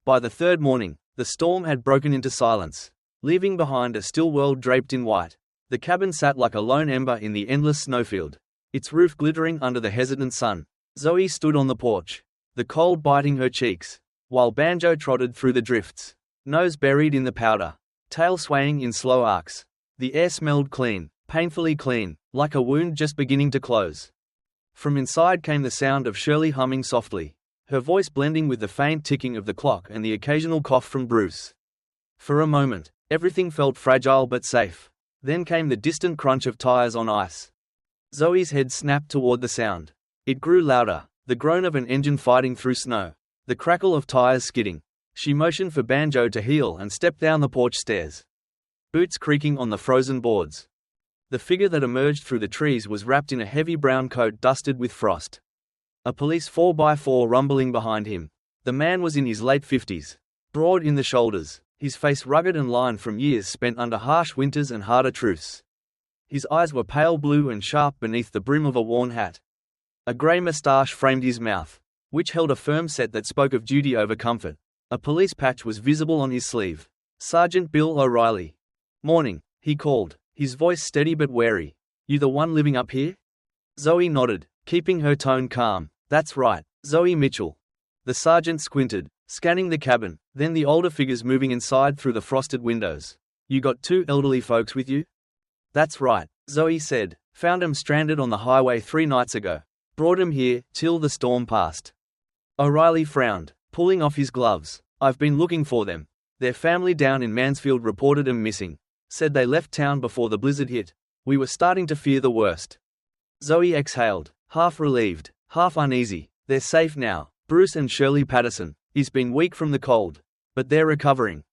By the third morning, the storm had broken into silence, leaving behind a still world draped in white. The cabin sat like a lone ember in the endless snowfield, its roof glittering under the hesitant sun. Zoe stood on the porch, the cold biting her cheeks, while Banjo trotted through the drifts, nose buried in the powder, tail swaying in slow arcs. The air smelled clean, painfully clean, like a wound just beginning to close. From inside came the sound of Shirley humming softly, her voice blending with the faint ticking of the clock and the occasional cough from Bruce. For a moment, everything felt fragile but safe. Then came the distant crunch of tires on ice. Zoe's head snapped toward the sound. It grew louder, the groan of an engine fighting through snow, the crackle of tires skidding. She motioned for Banjo to heel and stepped down the porch stairs, boots creaking on the frozen boards. The figure that emerged through the trees was wrapped in a heavy brown coat dusted with frost. A police 4x4 rumbling behind him. The man was in his late 50s, broad in the shoulders, his face rugged and lined from years spent under harsh winters and harder truths. His eyes were pale blue and sharp beneath the brim of a worn hat. A grey moustache framed his mouth, which held a firm set that spoke of duty over comfort. A police patch was visible on his sleeve. Sergeant Bill O'Reilly. "Morning," he called, his voice steady but wary. "You the one living up here?" Zoe nodded, keeping her tone calm. "That's right, Zoe Mitchell." The sergeant squinted, scanning the cabin, then the older figures moving inside through the frosted windows. "You got two elderly folks with you?" "That's right," Zoe said. "Found 'em stranded on the highway 3 nights ago. Brought 'em here, till the storm passed." O'Reilly frowned, pulling off his gloves. "I've been looking for them. Their family down in Mansfield reported 'em missing. Said they left town before the blizzard hit. We were starting to fear the worst." Zoe exhaled, half relieved, half uneasy. "They're safe now. Bruce and Shirley Patterson. He's been weak from the cold, but they're recovering."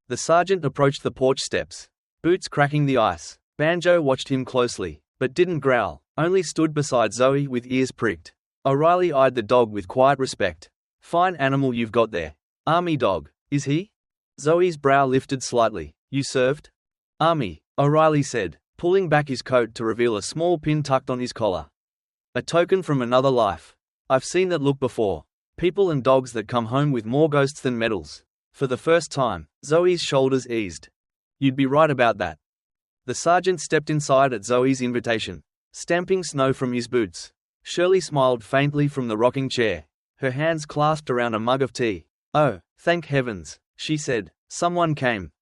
The sergeant approached the porch steps, boots cracking the ice. Banjo watched him closely, but didn't growl, only stood beside Zoe with ears pricked. O'Reilly eyed the dog with quiet respect. "Fine animal you've got there. Army dog, is he?" Zoe's brow lifted slightly. "You served?" "Army," O'Reilly said, pulling back his coat to reveal a small pin tucked on his collar. "A token from another life. I've seen that look before. People and dogs that come home with more ghosts than medals." For the first time, Zoe's shoulders eased. "You'd be right about that." The sergeant stepped inside at Zoe's invitation, stamping snow from his boots. Shirley smiled faintly from the rocking chair, her hands clasped around a mug of tea. "Oh, thank heavens," she said. "Someone came."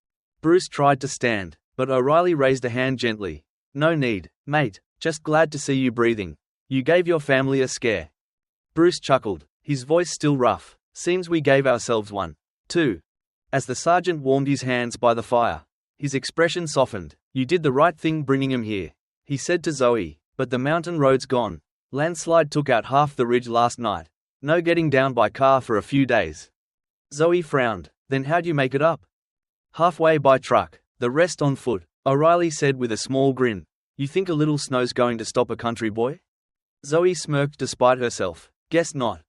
Bruce tried to stand, but O'Reilly raised a hand gently. "No need, mate, just glad to see you breathing. You gave your family a scare." Bruce chuckled, his voice still rough. "Seems we gave ourselves one, too." As the sergeant warmed his hands by the fire, his expression softened. "You did the right thing bringing him here," he said to Zoe, "but the mountain road's gone. Landslide took out half the ridge last night. No getting down by car for a few days." Zoe frowned. "Then how'd you make it up?" "Halfway by truck, the rest on foot," O'Reilly said with a small grin. "You think a little snow's going to stop a country boy?" Zoe smirked despite herself. "Guess not."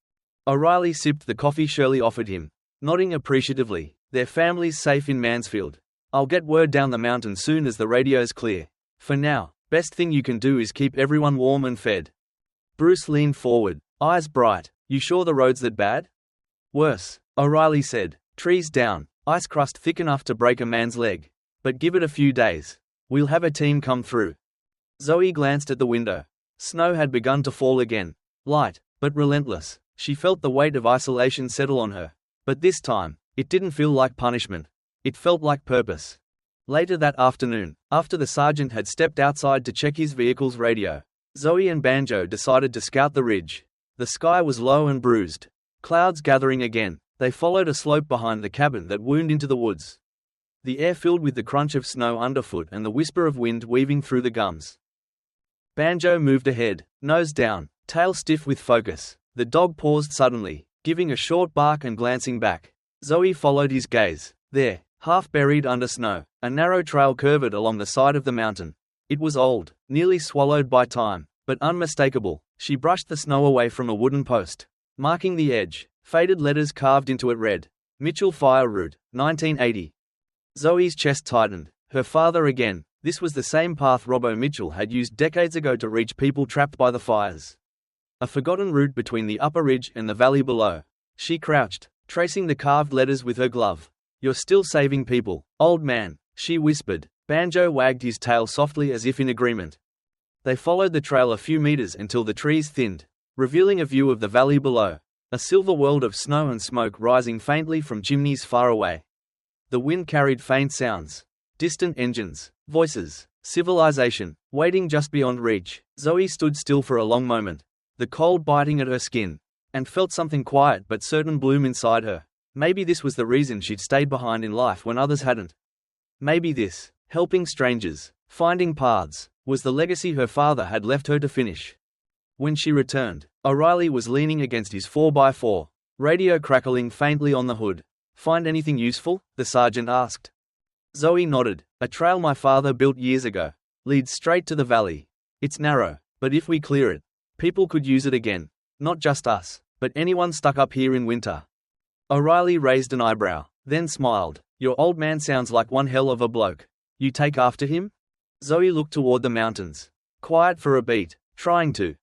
O'Reilly sipped the coffee Shirley offered him, nodding appreciatively. "Their family's safe in Mansfield. I'll get word down the mountain soon as the radio's clear. For now, best thing you can do is keep everyone warm and fed." Bruce leaned forward, eyes bright. "You sure the road's that bad?" "Worse," O'Reilly said. "Trees down, ice crust thick enough to break a man's leg. But give it a few days. We'll have a team come through." Zoe glanced at the window. Snow had begun to fall again. Light, but relentless. She felt the weight of isolation settle on her. But this time, it didn't feel like punishment. It felt like purpose. Later that afternoon, after the sergeant had stepped outside to check his vehicle's radio, Zoe and Banjo decided to scout the ridge. The sky was low and bruised. Clouds gathering again, They followed a slope behind the cabin that wound into the woods. The air filled with the crunch of snow underfoot and the whisper of wind weaving through the gums. Banjo moved ahead, nose down, tail stiff with focus. The dog paused suddenly, giving a short bark and glancing back. Zoe followed his gaze. There, half buried under snow, a narrow trail curved along the side of the mountain. It was old, nearly swallowed by time, but unmistakable. She brushed the snow away from a wooden post. Marking the edge, faded letters carved into it read, Mitchell Fire Route, 1980. Zoe's chest tightened. Her father again. This was the same path Robbo Mitchell had used decades ago to reach people trapped by the fires. A forgotten route between the upper ridge and the valley below. She crouched, tracing the carved letters with her glove. You're still saving people, old man, she whispered. Banjo wagged his tail softly as if in agreement. They followed the trail a few meters until the trees thinned, revealing a view of the valley below. A silver world of snow and smoke rising faintly from chimneys far away. The wind carried faint sounds. Distant engines, voices, civilization, waiting just beyond reach. Zoe stood still for a long moment, the cold biting at her skin, and felt something quiet but certain bloom inside her. Maybe this was the reason she'd stayed behind in life when others hadn't. Maybe this, helping strangers, finding paths, was the legacy her father had left her to finish. When she returned, O'Reilly was leaning against his 4x4, radio crackling faintly on the hood. Find anything useful? The sergeant asked. Zoe nodded. A trail my father built years ago. Leads straight to the valley. It's narrow, but if we clear it, people could use it again. Not just us, but anyone stuck up here in winter. O'Reilly raised an eyebrow, then smiled. Your old man sounds like one hell of a bloke. You take after him? Zoe looked toward the mountains. Quiet for a beat, trying to.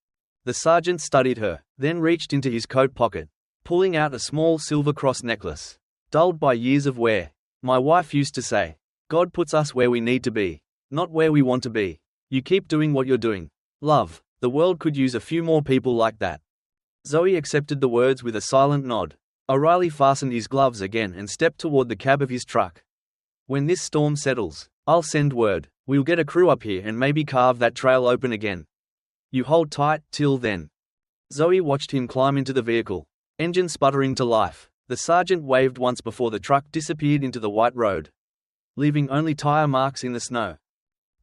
The sergeant studied her, then reached into his coat pocket, pulling out a small silver cross necklace. Dulled by years of wear. My wife used to say, God puts us where we need to be, not where we want to be. You keep doing what you're doing. Love, the world could use a few more people like that. Zoe accepted the words with a silent nod. O'Reilly fastened his gloves again and stepped toward the cab of his truck. When this storm settles, I'll send word. We'll get a crew up here and maybe carve that trail open again. You hold tight, till then. Zoe watched him climb into the vehicle, engine sputtering to life. The sergeant waved once before the truck disappeared into the white road, leaving only tire marks in the snow.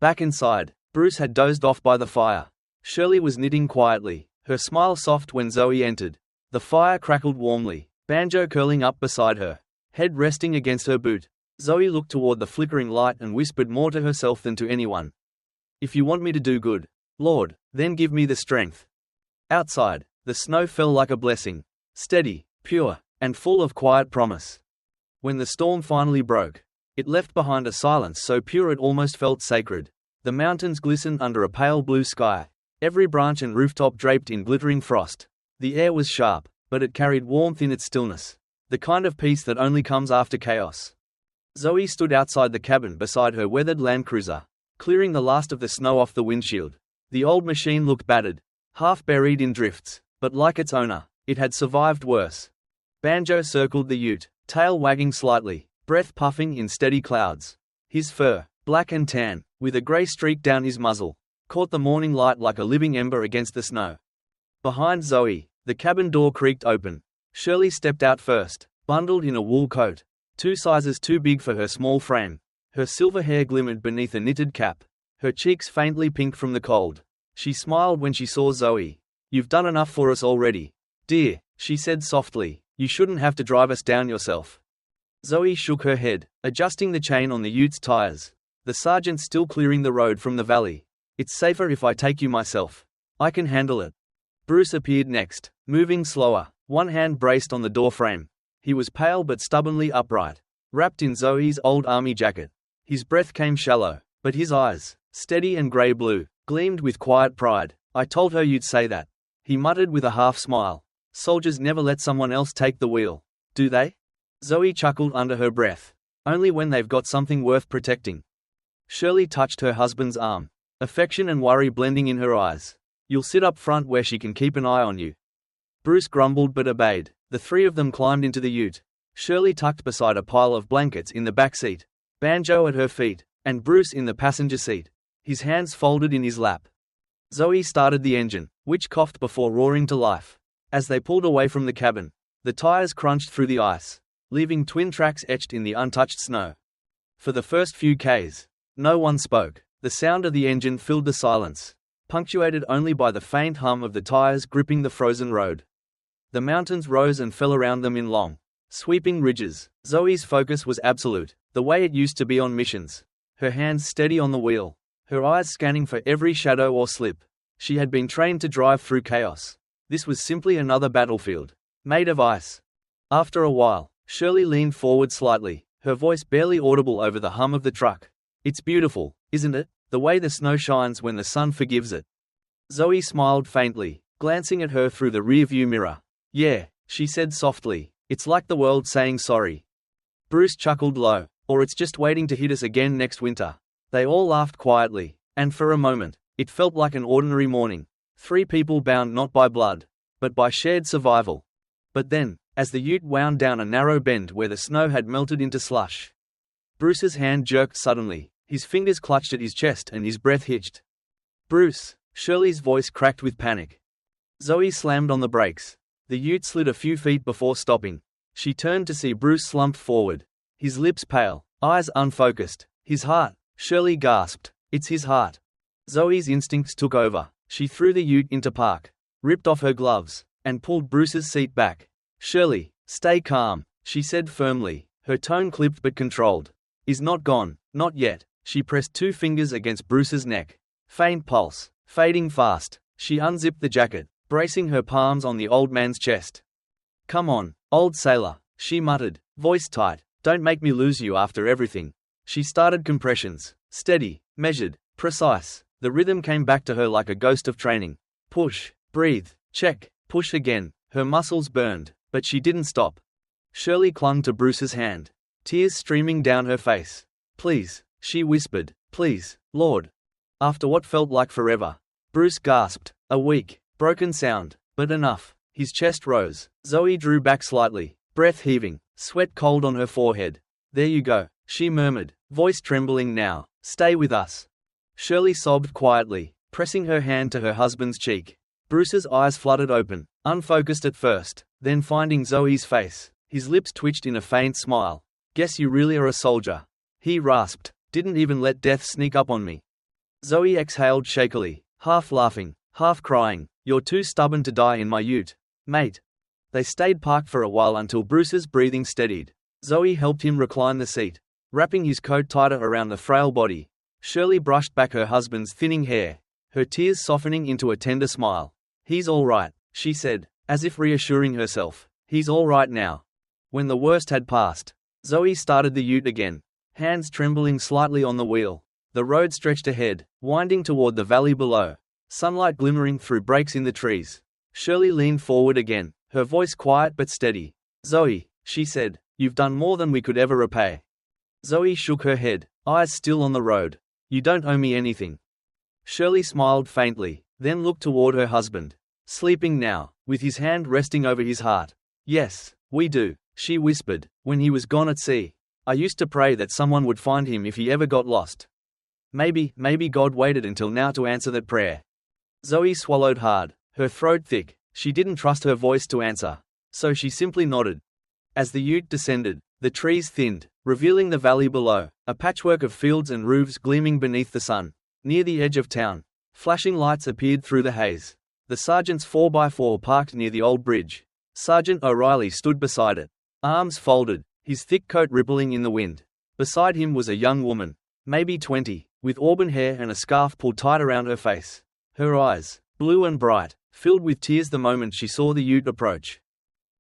Back inside, Bruce had dozed off by the fire. Shirley was knitting quietly, her smile soft when Zoe entered. The fire crackled warmly, Banjo curling up beside her, head resting against her boot. Zoe looked toward the flickering light and whispered more to herself than to anyone. If you want me to do good, Lord, then give me the strength. Outside, the snow fell like a blessing, steady, pure, and full of quiet promise. When the storm finally broke, it left behind a silence so pure it almost felt sacred. The mountains glistened under a pale blue sky, every branch and rooftop draped in glittering frost. The air was sharp, but it carried warmth in its stillness, the kind of peace that only comes after chaos. Zoe stood outside the cabin beside her weathered Land Cruiser, clearing the last of the snow off the windshield. The old machine looked battered, half buried in drifts, but like its owner, it had survived worse. Banjo circled the ute, tail wagging slightly, breath puffing in steady clouds. His fur, black and tan, with a grey streak down his muzzle, caught the morning light like a living ember against the snow. Behind Zoe, the cabin door creaked open. Shirley stepped out first, bundled in a wool coat, 2 sizes too big for her small frame. Her silver hair glimmered beneath a knitted cap, her cheeks faintly pink from the cold. She smiled when she saw Zoe. You've done enough for us already, dear, she said softly. You shouldn't have to drive us down yourself. Zoe shook her head, adjusting the chain on the ute's tires. The sergeant still clearing the road from the valley. It's safer if I take you myself. I can handle it. Bruce appeared next, moving slower, one hand braced on the door frame. He was pale but stubbornly upright, wrapped in Zoe's old army jacket. His breath came shallow, but his eyes, steady and grey blue, gleamed with quiet pride. I told her you'd say that, he muttered with a half smile. Soldiers never let someone else take the wheel, do they? Zoe chuckled under her breath. Only when they've got something worth protecting. Shirley touched her husband's arm, affection and worry blending in her eyes. You'll sit up front where she can keep an eye on you. Bruce grumbled but obeyed. The 3 of them climbed into the ute. Shirley tucked beside a pile of blankets in the back seat, Banjo at her feet, and Bruce in the passenger seat, his hands folded in his lap. Zoe started the engine, which coughed before roaring to life. As they pulled away from the cabin, The tires crunched through the ice, leaving twin tracks etched in the untouched snow. For the first few Ks, no one spoke. The sound of the engine filled the silence, punctuated only by the faint hum of the tires gripping the frozen road. The mountains rose and fell around them in long, sweeping ridges. Zoe's focus was absolute, the way it used to be on missions. Her hands steady on the wheel, her eyes scanning for every shadow or slip. She had been trained to drive through chaos. This was simply another battlefield, made of ice. After a while, Shirley leaned forward slightly, her voice barely audible over the hum of the truck. "It's beautiful, isn't it, the way the snow shines when the sun forgives it?" Zoe smiled faintly, glancing at her through the rearview mirror. "Yeah," she said softly, "it's like the world saying sorry." Bruce chuckled low. "Or it's just waiting to hit us again next winter." They all laughed quietly, and for a moment, it felt like an ordinary morning. Three people bound not by blood, but by shared survival. But then, as the ute wound down a narrow bend where the snow had melted into slush, Bruce's hand jerked suddenly, his fingers clutched at his chest and his breath hitched. "Bruce!" Shirley's voice cracked with panic. Zoe slammed on the brakes. The ute slid a few feet before stopping. She turned to see Bruce slumped forward, his lips pale, eyes unfocused. "His heart," Shirley gasped. "It's his heart." Zoe's instincts took over. She threw the ute into park, ripped off her gloves, and pulled Bruce's seat back. "Shirley, stay calm," she said firmly, her tone clipped but controlled. "Is not gone, not yet." She pressed two fingers against Bruce's neck. Faint pulse, fading fast. She unzipped the jacket, bracing her palms on the old man's chest. "Come on, old sailor," she muttered, voice tight. "Don't make me lose you after everything." She started compressions, steady, measured, precise. The rhythm came back to her like a ghost of training. Push, breathe, check, push again. Her muscles burned, but she didn't stop. Shirley clung to Bruce's hand, tears streaming down her face. "Please," she whispered, "please, Lord." After what felt like forever, Bruce gasped, a weak, broken sound, but enough. His chest rose. Zoe drew back slightly, breath heaving, sweat cold on her forehead. "There you go," she murmured, voice trembling now. "Stay with us." Shirley sobbed quietly, pressing her hand to her husband's cheek. Bruce's eyes fluttered open, unfocused at first, then finding Zoe's face, his lips twitched in a faint smile. "Guess you really are a soldier," he rasped. "Didn't even let death sneak up on me." Zoe exhaled shakily, half laughing, half crying. "You're too stubborn to die in my ute, mate." They stayed parked for a while until Bruce's breathing steadied. Zoe helped him recline the seat, wrapping his coat tighter around the frail body. Shirley brushed back her husband's thinning hair, her tears softening into a tender smile. "He's all right," she said, as if reassuring herself. "He's all right now." When the worst had passed, Zoe started the ute again, hands trembling slightly on the wheel. The road stretched ahead, winding toward the valley below, sunlight glimmering through breaks in the trees. Shirley leaned forward again, her voice quiet but steady. "Zoe," she said, "you've done more than we could ever repay." Zoe shook her head, eyes still on the road. "You don't owe me anything." Shirley smiled faintly, then looked toward her husband, sleeping now, with his hand resting over his heart. "Yes, we do," she whispered. "When he was gone at sea, I used to pray that someone would find him if he ever got lost. Maybe God waited until now to answer that prayer." Zoe swallowed hard, her throat thick. She didn't trust her voice to answer, so she simply nodded. As the ute descended, the trees thinned, revealing the valley below, a patchwork of fields and roofs gleaming beneath the sun. Near the edge of town, flashing lights appeared through the haze. The sergeant's 4x4 parked near the old bridge. Sergeant O'Reilly stood beside it, arms folded, his thick coat rippling in the wind. Beside him was a young woman, maybe 20, with auburn hair and a scarf pulled tight around her face. Her eyes, blue and bright, filled with tears the moment she saw the ute approach.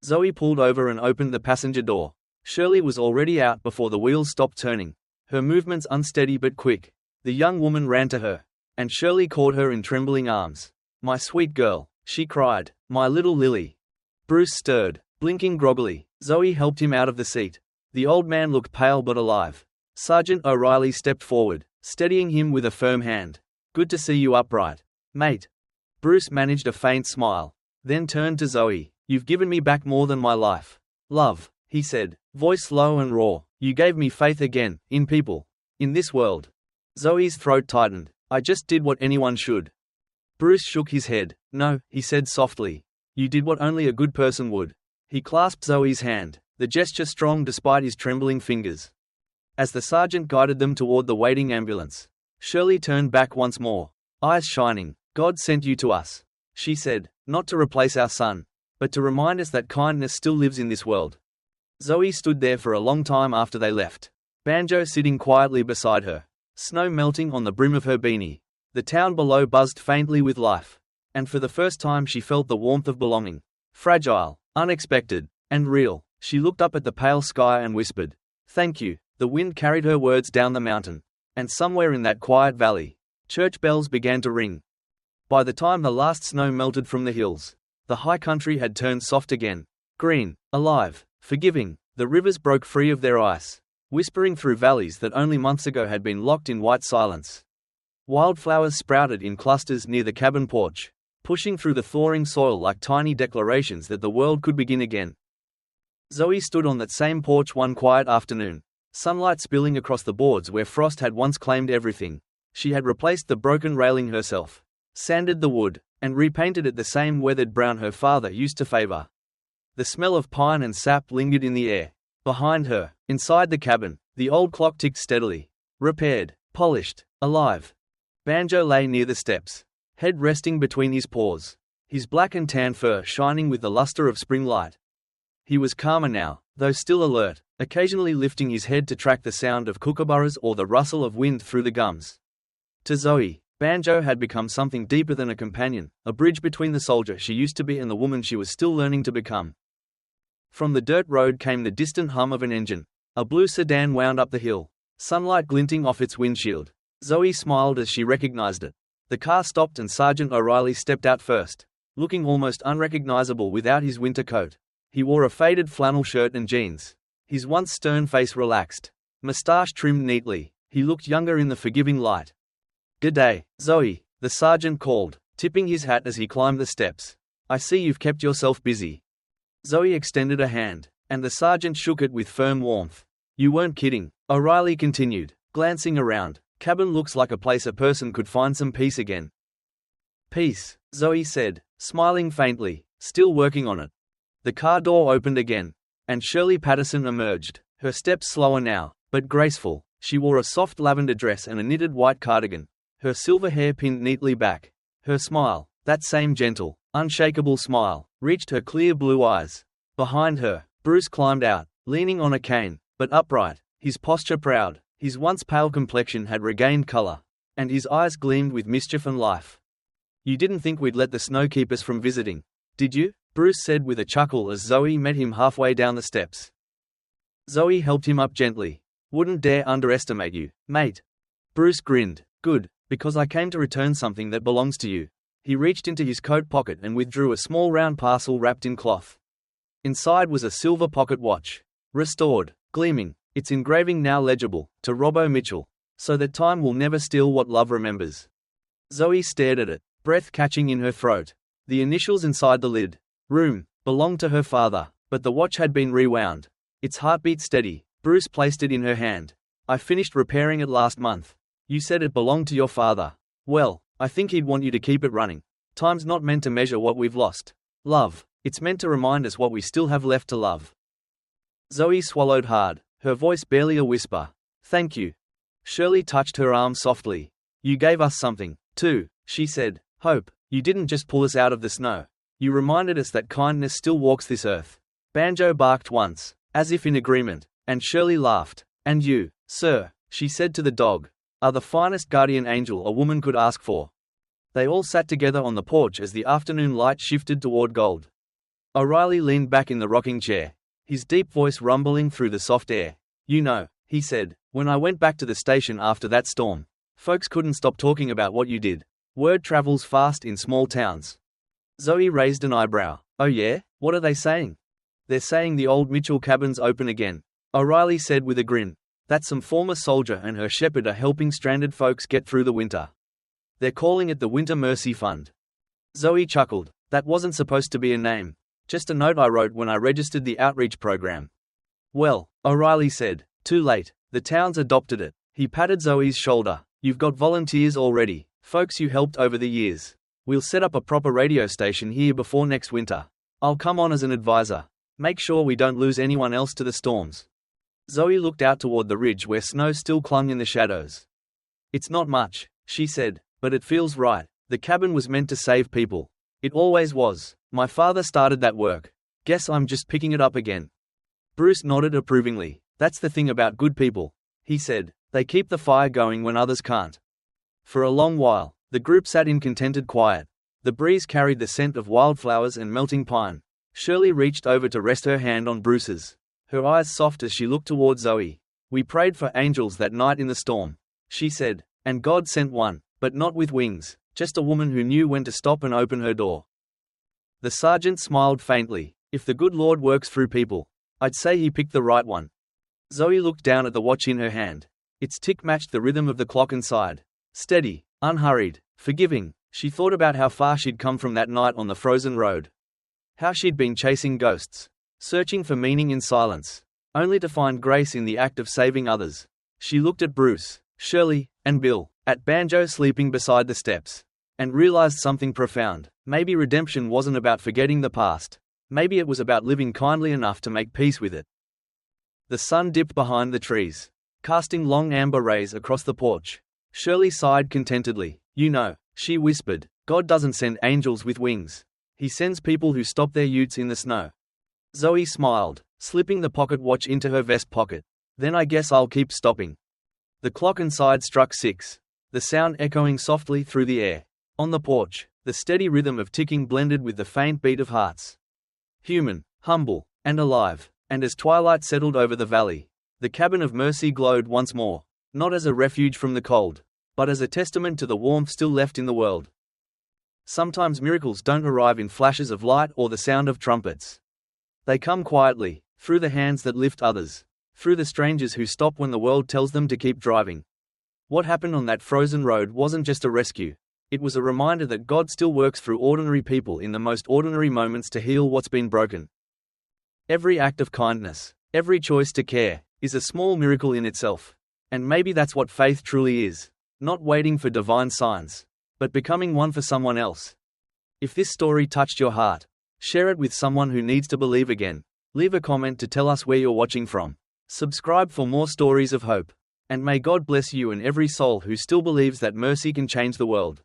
Zoe pulled over and opened the passenger door. Shirley was already out before the wheels stopped turning, her movements unsteady but quick. The young woman ran to her, and Shirley caught her in trembling arms. "My sweet girl," she cried, "my little Lily." Bruce stirred, blinking groggily. Zoe helped him out of the seat. The old man looked pale but alive. Sergeant O'Reilly stepped forward, steadying him with a firm hand. "Good to see you upright, mate." Bruce managed a faint smile, then turned to Zoe. "You've given me back more than my life, love," he said, voice low and raw. "You gave me faith again, in people, in this world." Zoe's throat tightened. "I just did what anyone should." Bruce shook his head. "No," he said softly. "You did what only a good person would." He clasped Zoe's hand, the gesture strong despite his trembling fingers. As the sergeant guided them toward the waiting ambulance, Shirley turned back once more, eyes shining. "God sent you to us," she said, "not to replace our son, but to remind us that kindness still lives in this world." Zoe stood there for a long time after they left, Banjo sitting quietly beside her, snow melting on the brim of her beanie. The town below buzzed faintly with life, and for the first time she felt the warmth of belonging. Fragile, unexpected, and real, she looked up at the pale sky and whispered, "Thank you." The wind carried her words down the mountain, and somewhere in that quiet valley, church bells began to ring. By the time the last snow melted from the hills, the high country had turned soft again, green, alive, forgiving. The rivers broke free of their ice, whispering through valleys that only months ago had been locked in white silence. Wildflowers sprouted in clusters near the cabin porch, pushing through the thawing soil like tiny declarations that the world could begin again. Zoe stood on that same porch one quiet afternoon, sunlight spilling across the boards where frost had once claimed everything. She had replaced the broken railing herself, sanded the wood, and repainted it the same weathered brown her father used to favor. The smell of pine and sap lingered in the air. Behind her, inside the cabin, the old clock ticked steadily, repaired, polished, alive. Banjo lay near the steps, head resting between his paws, his black and tan fur shining with the luster of spring light. He was calmer now, though still alert, occasionally lifting his head to track the sound of kookaburras or the rustle of wind through the gums. To Zoe, Banjo had become something deeper than a companion, a bridge between the soldier she used to be and the woman she was still learning to become. From the dirt road came the distant hum of an engine. A blue sedan wound up the hill, sunlight glinting off its windshield. Zoe smiled as she recognized it. The car stopped and Sergeant O'Reilly stepped out first, looking almost unrecognizable without his winter coat. He wore a faded flannel shirt and jeans. His once stern face relaxed, mustache trimmed neatly. He looked younger in the forgiving light. "Good day, Zoe," the sergeant called, tipping his hat as he climbed the steps. "I see you've kept yourself busy." Zoe extended a hand, and the sergeant shook it with firm warmth. "You weren't kidding," O'Reilly continued, glancing around. "Cabin looks like a place a person could find some peace again." "Peace," Zoe said, smiling faintly, "still working on it." The car door opened again, and Shirley Patterson emerged, her steps slower now, but graceful. She wore a soft lavender dress and a knitted white cardigan, her silver hair pinned neatly back. Her smile, that same gentle, unshakable smile, reached her clear blue eyes. Behind her, Bruce climbed out, leaning on a cane, but upright, his posture proud. His once pale complexion had regained color, and his eyes gleamed with mischief and life. "You didn't think we'd let the snow keep us from visiting, did you?" Bruce said with a chuckle as Zoe met him halfway down the steps. Zoe helped him up gently. "Wouldn't dare underestimate you, mate." Bruce grinned. "Good, because I came to return something that belongs to you." He reached into his coat pocket and withdrew a small round parcel wrapped in cloth. Inside was a silver pocket watch, restored, gleaming, its engraving now legible, "To Robbo Mitchell, so that time will never steal what love remembers." Zoe stared at it, breath catching in her throat. The initials inside the lid, "Room," belonged to her father, but the watch had been rewound. Its heartbeat steady. Bruce placed it in her hand. "I finished repairing it last month. You said it belonged to your father. Well, I think he'd want you to keep it running. Time's not meant to measure what we've lost. Love, it's meant to remind us what we still have left to love." Zoe swallowed hard, her voice barely a whisper. "Thank you." Shirley touched her arm softly. "You gave us something, too," she said. "Hope. You didn't just pull us out of the snow. You reminded us that kindness still walks this earth." Banjo barked once, as if in agreement, and Shirley laughed. "And you, sir," she said to the dog, "are the finest guardian angel a woman could ask for." They all sat together on the porch as the afternoon light shifted toward gold. O'Reilly leaned back in the rocking chair, his deep voice rumbling through the soft air. "You know," he said, "when I went back to the station after that storm, folks couldn't stop talking about what you did. Word travels fast in small towns." Zoe raised an eyebrow. "Oh yeah? What are they saying?" "They're saying the old Mitchell cabin's open again," O'Reilly said with a grin. "That some former soldier and her shepherd are helping stranded folks get through the winter. They're calling it the Winter Mercy Fund." Zoe chuckled. "That wasn't supposed to be a name. Just a note I wrote when I registered the outreach program." "Well," O'Reilly said, "too late. The town's adopted it." He patted Zoe's shoulder. "You've got volunteers already, folks you helped over the years. We'll set up a proper radio station here before next winter. I'll come on as an advisor." Make sure we don't lose anyone else to the storms. Zoe looked out toward the ridge where snow still clung in the shadows. It's not much, she said, but it feels right. The cabin was meant to save people. It always was. My father started that work. Guess I'm just picking it up again. Bruce nodded approvingly. That's the thing about good people, he said. They keep the fire going when others can't. For a long while, the group sat in contented quiet. The breeze carried the scent of wildflowers and melting pine. Shirley reached over to rest her hand on Bruce's, her eyes soft as she looked toward Zoe. We prayed for angels that night in the storm, she said, and God sent one, but not with wings, just a woman who knew when to stop and open her door. The sergeant smiled faintly. If the good Lord works through people, I'd say he picked the right one. Zoe looked down at the watch in her hand. Its tick matched the rhythm of the clock and sighed. Steady, unhurried, forgiving. She thought about how far she'd come from that night on the frozen road. How she'd been chasing ghosts, searching for meaning in silence, only to find grace in the act of saving others. She looked at Bruce, Shirley, and Bill, at Banjo sleeping beside the steps, and realized something profound. Maybe redemption wasn't about forgetting the past. Maybe it was about living kindly enough to make peace with it. The sun dipped behind the trees, casting long amber rays across the porch. Shirley sighed contentedly. You know, she whispered, God doesn't send angels with wings. He sends people who stop their utes in the snow. Zoe smiled, slipping the pocket watch into her vest pocket. Then I guess I'll keep stopping. The clock inside struck 6, the sound echoing softly through the air. On the porch, the steady rhythm of ticking blended with the faint beat of hearts. Human, humble, and alive. And as twilight settled over the valley, the cabin of mercy glowed once more, not as a refuge from the cold, but as a testament to the warmth still left in the world. Sometimes miracles don't arrive in flashes of light or the sound of trumpets. They come quietly, through the hands that lift others, through the strangers who stop when the world tells them to keep driving. What happened on that frozen road wasn't just a rescue. It was a reminder that God still works through ordinary people in the most ordinary moments to heal what's been broken. Every act of kindness, every choice to care, is a small miracle in itself. And maybe that's what faith truly is. Not waiting for divine signs, but becoming one for someone else. If this story touched your heart, share it with someone who needs to believe again. Leave a comment to tell us where you're watching from. Subscribe for more stories of hope. And may God bless you and every soul who still believes that mercy can change the world.